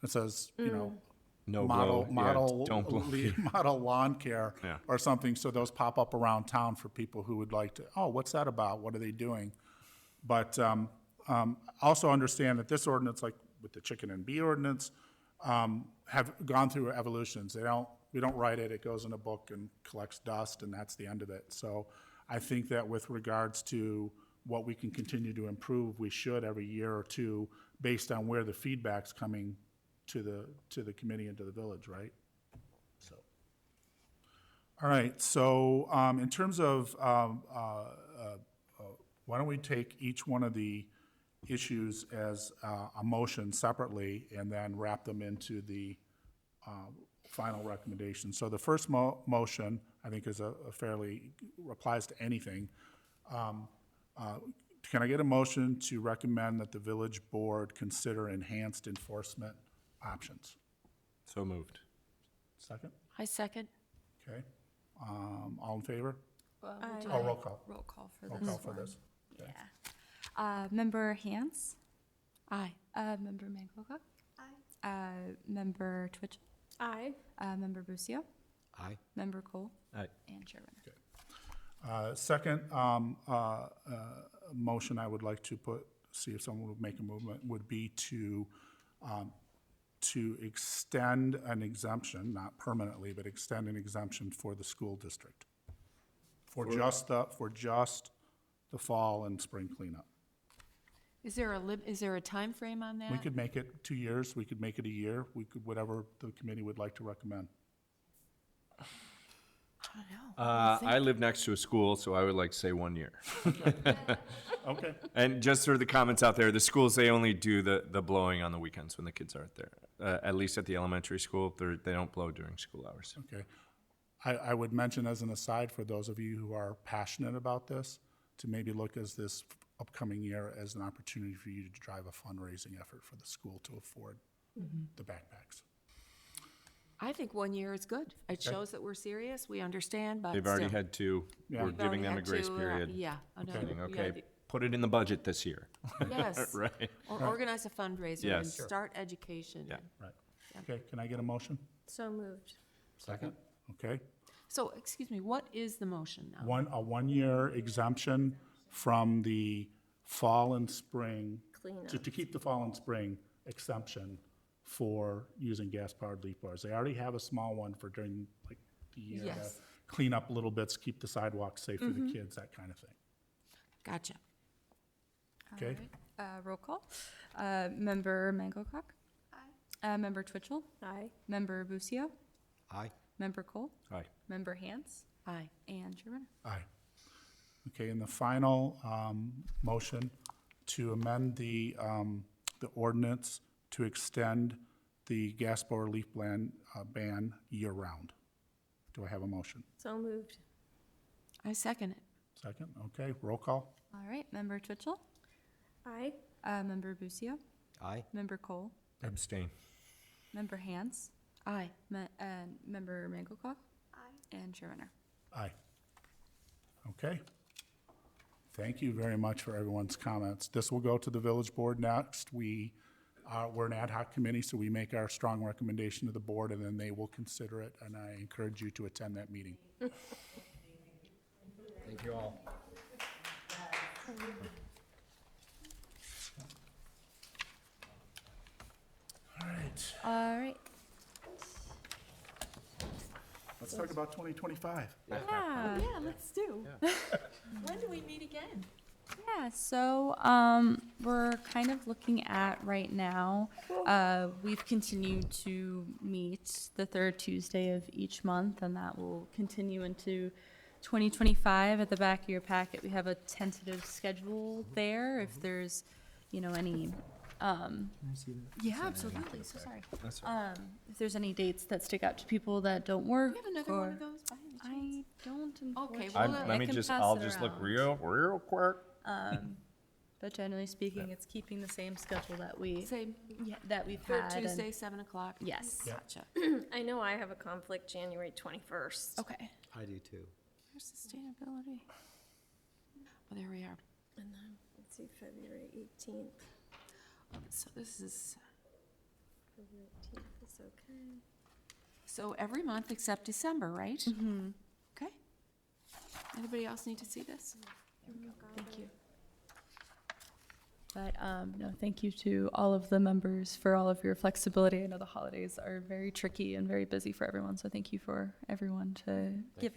that says, you know, No model, blow, yeah, model, don't blow. model lawn care Yeah. or something, so those pop up around town for people who would like to, oh, what's that about? What are they doing? But also understand that this ordinance, like with the chicken and bee ordinance, have gone through evolutions. We don't write it, it goes in a book and collects dust, and that's the end of it. So I think that with regards to what we can continue to improve, we should every year or two, based on where the feedback's coming to the committee and to the village, right? So, all right, so in terms of, why don't we take each one of the issues as a motion separately and then wrap them into the final recommendation. So the first motion, I think, is a fairly, applies to anything. Can I get a motion to recommend that the village board consider enhanced enforcement options? So moved. Second? I second. Okay. All in favor? We'll Aye. do Oh, a roll call. Roll call for Roll this call for one. this. Okay. Member Hans, Aye. Member Mancoca. Aye. Member Twitchell, aye. Member Busio, Aye. Member Cole, Aye. and Chair Renner. Second motion I would like to put, see if someone would make a movement, would be to extend an exemption, not permanently, but extend an exemption for the school district. For just the fall and spring cleanup. Is there a time frame on that? We could make it 2 years, we could make it a year, we could, whatever the committee would like to recommend. I don't know. I live next to a school, so I would like to say 1 year. Okay. And just for the comments out there, the schools, they only do the blowing on the weekends when the kids aren't there. At least at the elementary school, they don't blow during school hours. Okay. I would mention as an aside, for those of you who are passionate about this, to maybe look as this upcoming year as an opportunity for you to drive a fundraising effort for the school to afford the backpacks. I think 1 year is good. It shows that we're serious, we understand, but They've already still. had two. Yeah. We're We've already giving them a had grace to, period. Yeah. another- Saying, yeah, okay, put it in the budget this year. Yes. Right. Or organize a fundraiser and Yes. start education. Yeah. Right. Okay, can I get a motion? So moved. Second. Okay. So, excuse me, what is the motion now? A one-year exemption from the fall and spring, Cleanup. to keep the fall and spring exemption for using gas-powered leaf blowers. They already have a small one for during, like, the year to Yes. clean up little bits, keep the sidewalks safe for the kids, that kind of thing. Gotcha. Okay? Roll call. Member Mangocock? Aye. Member Twitchell? Aye. Member Busio? Aye. Member Cole? Aye. Member Hans? Aye. And Chair Renner. Aye. Okay, and the final motion to amend the ordinance to extend the gas blower leaf ban year-round. Do I have a motion? So moved. I second it. Second, okay, roll call? All right, Member Twitchell? Aye. Member Busio? Aye. Member Cole? Abstain. Member Hans? Aye. And Member Mangocock? Aye. And Chair Renner. Aye. Okay. Thank you very much for everyone's comments. This will go to the village board next. We're an ad hoc committee, so we make our strong recommendation to the board, and then they will consider it, and I encourage you to attend that meeting. Thank you all. All right, All right. let's talk about 2025. Yeah. Yeah, let's do. When do we meet again? Yeah, so we're kind of looking at right now, we've continued to meet the third Tuesday of each month, and that will continue into 2025. At the back of your packet, we have a tentative schedule there if there's, any. Yeah, absolutely, so sorry. That's If there's any dates that stick out to people that don't work. Do you have another one or- of those by any chance? I don't, Okay, unfortunately. well, Let me can just, pass I'll it just look around. real quick. But generally speaking, it's keeping the same schedule that we've Same, had. third and- Tuesday, 7 o'clock? Yes. Gotcha. I know I have a conflict January 21st. Okay. I do too. Where's sustainability? Oh, there we are. And then, let's see, February 18th. So this is, February 18th is okay. so every month except December, right? Mm-hmm. Okay. Anybody else need to see this? Thank you. But no, thank you to all of the members for all of your flexibility. I know the holidays are very tricky and very busy for everyone, so thank you for everyone to give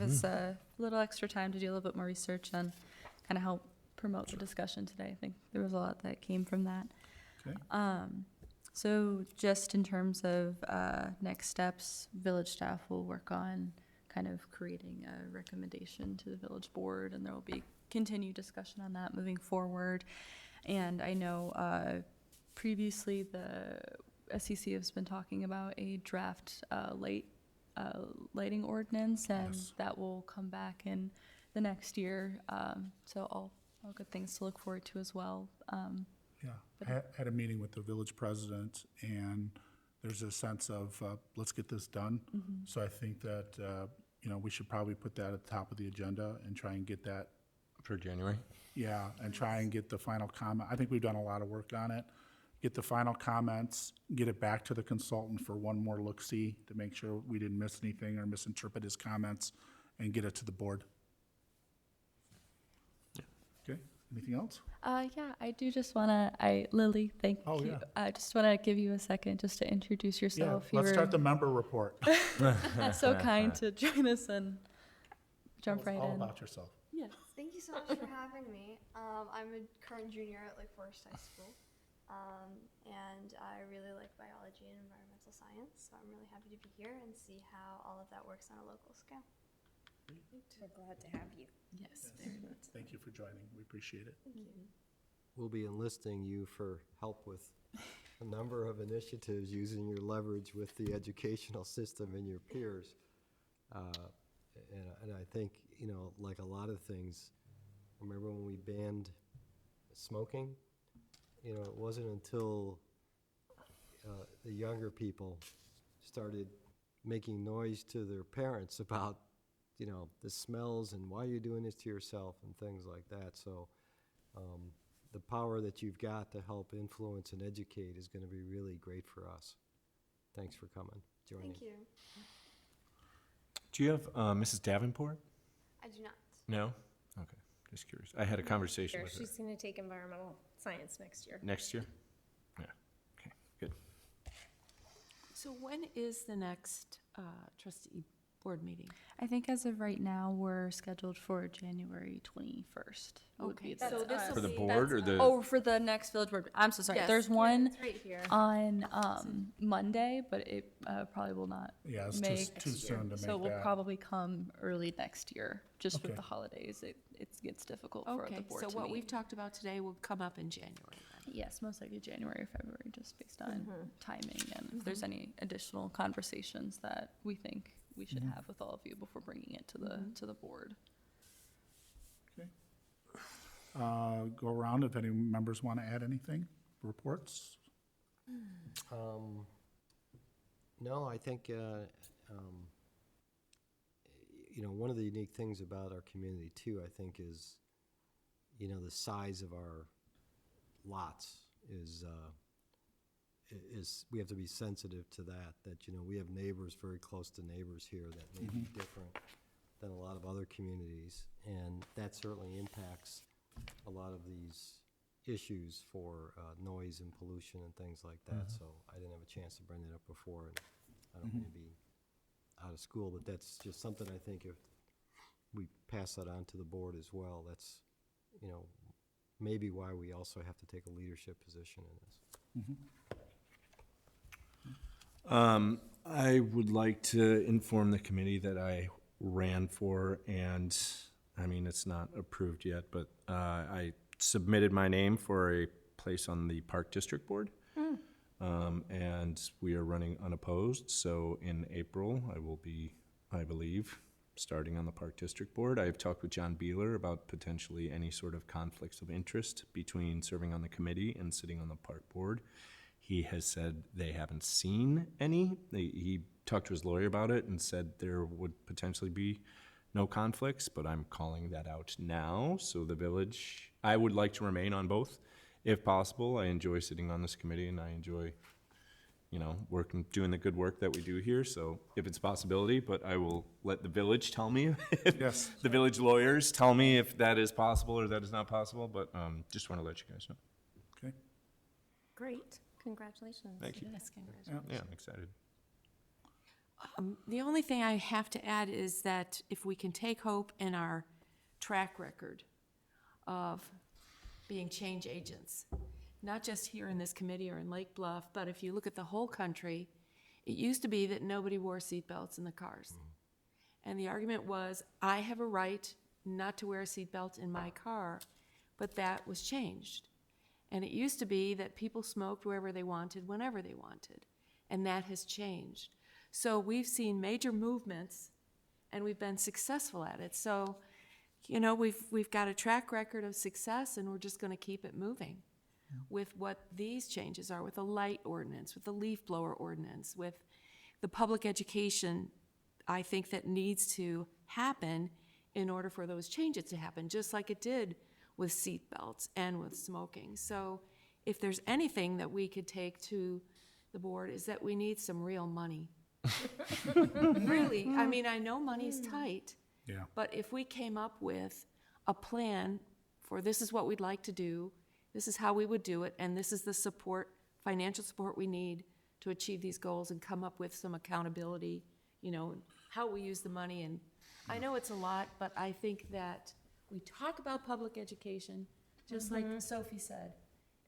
us a little extra time to do a little bit more research and kind of help promote the discussion today. I think there was a lot that came from that. Okay. So just in terms of next steps, village staff will work on kind of creating a recommendation to the village board, and there will be continued discussion on that moving forward. And I know previously the SEC has been talking about a draft lighting ordinance, and Yes. that will come back in the next year. So all good things to look forward to as well. Yeah, had a meeting with the village president, and there's a sense of, let's get this done. So I think that, we should probably put that at the top of the agenda and try and get that, For January? yeah, and try and get the final comment. I think we've done a lot of work on it. Get the final comments, get it back to the consultant for one more look-see to make sure we didn't miss anything or misinterpret his comments, and get it to the board. Okay, anything else? Yeah, I do just want to, Lily, thank Oh, you. yeah. I just want to give you a second just to introduce Yeah, yourself. let's start the member report. So kind to join us and jump right All in. about yourself. Yes. Thank you so much for having me. I'm a current junior at Lake Forest High School, and I really like biology and environmental science, so I'm really happy to be here and see how all of that works on a local scale. We're glad to have you. Yes, very good. Thank you for joining, we appreciate it. We'll be enlisting you for help with a number of initiatives using your leverage with the educational system and your peers. And I think, like a lot of things, remember when we banned smoking? It wasn't until the younger people started making noise to their parents about, you know, the smells and why you're doing this to yourself and things like that. So the power that you've got to help influence and educate is going to be really great for us. Thanks for coming, joining. Thank you. Do you have Mrs. Davenport? I do not. No? Okay, just curious. I had a conversation with her. She's going to take environmental science next year. Next year? Yeah, okay, good. So when is the next trustee board meeting? I think as of right now, we're scheduled for January 21st. would be Okay, the- so this For the will be. board or the? Oh, for the next village board, I'm so sorry. Yes. There's one It's right here. on Monday, but it probably will not Yeah, it's make. too soon to So it make will that. probably come early next year, just with Okay. the holidays. It gets difficult for the Okay, board so to what we've meet. talked about today will come up in January then. Yes, most likely January or February, just based on timing and if there's any additional conversations that we think we should have with all of you before bringing it to the board. Okay. Go around if any members want to add anything, reports? No, I think, you know, one of the unique things about our community too, I think, is, you know, the size of our lots is we have to be sensitive to that, you know, we have neighbors, very close to neighbors here that may be different than a lot of other communities, and that certainly impacts a lot of these issues for noise and pollution and things like that, so I didn't have a chance to bring that up before, and I don't mean to be out of school, but that's just something I think if we pass that on to the board as well, that's, you know, maybe why we also have to take a leadership position in this. I would like to inform the committee that I ran for, and, I mean, it's not approved yet, but I submitted my name for a place on the Park District Board. And we are running unopposed, so in April, I will be, I believe, starting on the Park District Board. I have talked with John Beeler about potentially any sort of conflicts of interest between serving on the committee and sitting on the Park Board. He has said they haven't seen any. He talked to his lawyer about it and said there would potentially be no conflicts, but I'm calling that out now. So the village, I would like to remain on both if possible. I enjoy sitting on this committee and I enjoy, you know, working, doing the good work that we do here. So if it's a possibility, but I will let the village tell me. Yes. The village lawyers tell me if that is possible or that is not possible, but just want to let you guys know. Okay. Great. Congratulations. Thank you. Yes, Yeah, I'm excited. The only thing I have to add is that if we can take hope in our track record of being change agents, not just here in this committee or in Lake Bluff, but if you look at the whole country, it used to be that nobody wore seatbelts in the cars. And the argument was, I have a right not to wear a seatbelt in my car, but that was changed. And it used to be that people smoked wherever they wanted, whenever they wanted, and that has changed. So we've seen major movements, and we've been successful at it. So, you know, we've got a track record of success, and we're just going to keep it moving with what these changes are, with the light ordinance, with the leaf blower ordinance, with the public education, I think that needs to happen in order for those changes to happen, just like it did with seatbelts and with smoking. So if there's anything that we could take to the board is that we need some real money. Really, I mean, I know money's tight, Yeah. but if we came up with a plan for this is what we'd like to do, this is how we would do it, and this is the support, financial support we need to achieve these goals and come up with some accountability, you know, how we use the money. And I know it's a lot, but I think that we talk about public education, just like Sophie said,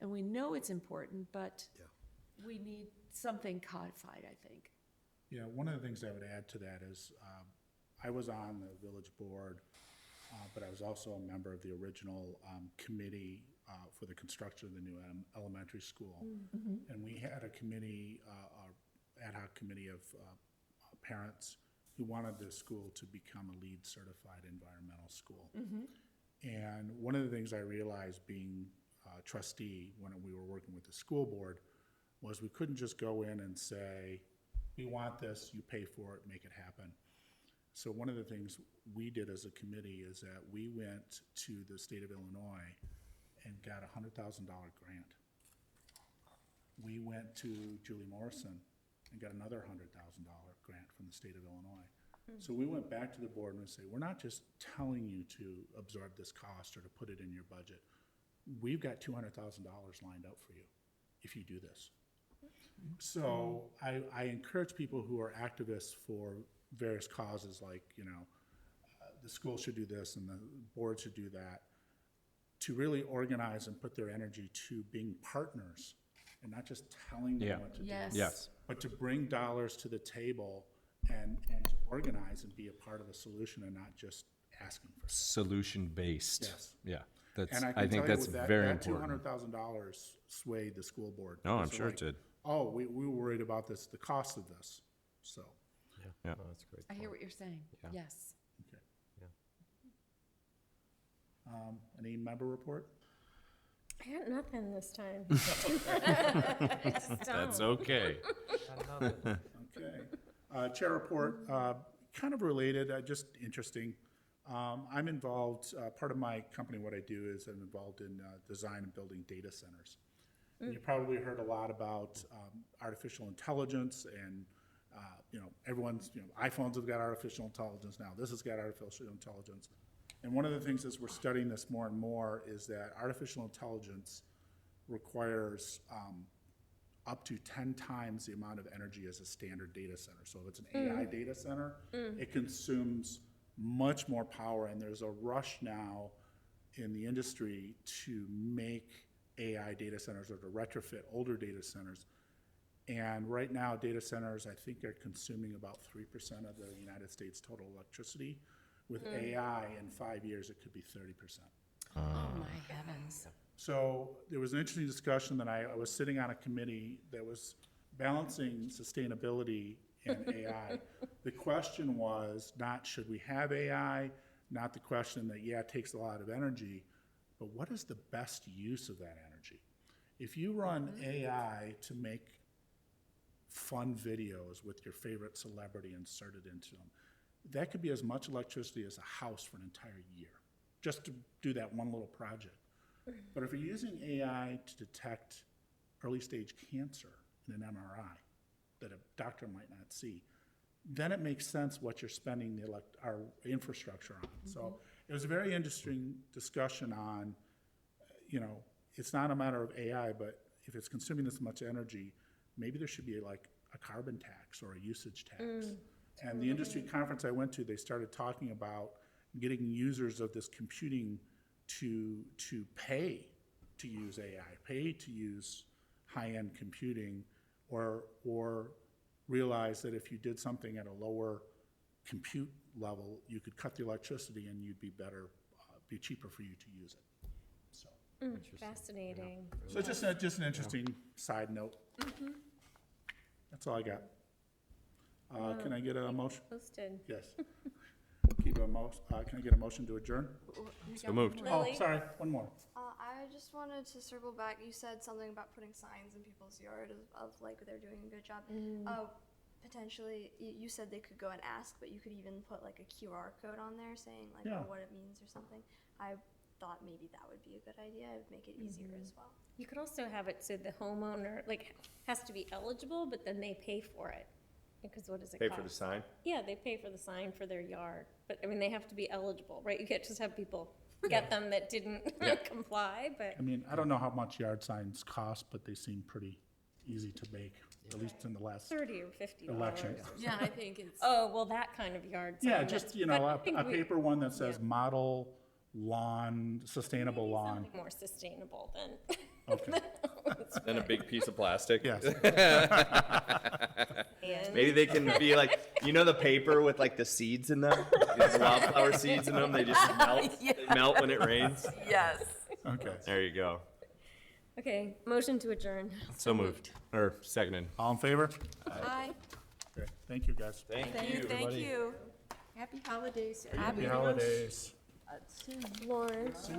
and we know it's important, but we need something codified, I think. Yeah, one of the things I would add to that is, I was on the village board, but I was also a member of the original committee for the construction of the new elementary school. And we had a committee, ad hoc committee of parents who wanted the school to become a LEED certified environmental school. And one of the things I realized being a trustee when we were working with the school board was we couldn't just go in and say, we want this, you pay for it, make it happen. So one of the things we did as a committee is that we went to the state of Illinois and got a $100,000 grant. We went to Julie Morrison and got another $100,000 grant from the state of Illinois. So we went back to the board and we say, we're not just telling you to absorb this cost or to put it in your budget. We've got $200,000 lined up for you if you do this. So I encourage people who are activists for various causes, like, the school should do this and the board should do that, to really organize and put their energy to being partners and not just telling them what to do. Yes. But to bring dollars to the table and to organize and be a part of the solution and not just asking for stuff. Solution-based. Yes. Yeah, that's, And I can think tell you that's with that, very that important. $200,000 swayed the school board. No, I'm So, sure it like, did. Oh, we were worried about this, the cost of this, so. Yeah. No, that's a great. I hear point. what you're saying. Yeah. Yes. Okay. Yeah. Any member report? I got nothing this time. That's okay. Okay. Chair report, kind of related, just interesting. I'm involved, part of my company, what I do is I'm involved in design and building data centers. And you probably heard a lot about artificial intelligence and, everyone's, iPhones have got artificial intelligence now. This has got artificial intelligence. And one of the things as we're studying this more and more is that artificial intelligence requires up to 10 times the amount of energy as a standard data center. So if it's an AI data center, it consumes much more power, and there's a rush now in the industry to make AI data centers or to retrofit older data centers. And right now, data centers, I think, are consuming about 3% of the United States total electricity. With AI, in 5 years, it could be 30%. Oh, my heavens. So there was an interesting discussion that I was sitting on a committee that was balancing sustainability and AI. The question was not should we have AI, not the question that, it takes a lot of energy, but what is the best use of that energy? If you run AI to make fun videos with your favorite celebrity inserted into them, that could be as much electricity as a house for an entire year, just to do that one little project. But if you're using AI to detect early stage cancer in an MRI that a doctor might not see, then it makes sense what you're spending our infrastructure on. So it was a very interesting discussion on, it's not a matter of AI, but if it's consuming this much energy, maybe there should be like a carbon tax or a usage tax. And the industry conference I went to, they started talking about getting users of this computing to pay to use AI, pay to use high-end computing, or realize that if you did something at a lower compute level, you could cut the electricity and you'd be better, be cheaper for you to use it. So, Fascinating. so just an interesting side note. That's all I got. Can I get a motion? Posted. Yes. Can I get a motion to adjourn? So moved. Oh, Lily? sorry, one more. I just wanted to circle back. You said something about putting signs in people's yard of like they're doing a good job. Potentially, you said they could go and ask, but you could even put like a QR code on there saying like what it means or something. I thought maybe that would be a good idea. It would make it easier as well. You could also have it so the homeowner has to be eligible, but then they pay for it. Because what does it cost? Pay for the sign? Yeah, they pay for the sign for their yard, but I mean, they have to be eligible, right? You can't just have people get them that didn't comply, but. I mean, I don't know how much yard signs cost, but they seem pretty easy to make, at least in the last 30 or 50 election. Yeah, I think it's. Oh, well, that kind of yard sign. Yeah, just, but I think a we- paper one that says model lawn, sustainable maybe lawn. something more sustainable than. Okay, Then a big piece of plastic? yes. And Maybe they can be like, the paper with like the seeds in them? The wildflower seeds in them, they just melt. They melt when it rains. Yes. Okay. There you go. Okay, motion to adjourn. So moved. Or seconded. All in favor? Aye. Okay, thank you, guys. Thank Thank you. you. Happy holidays. Happy holidays. Lawrence.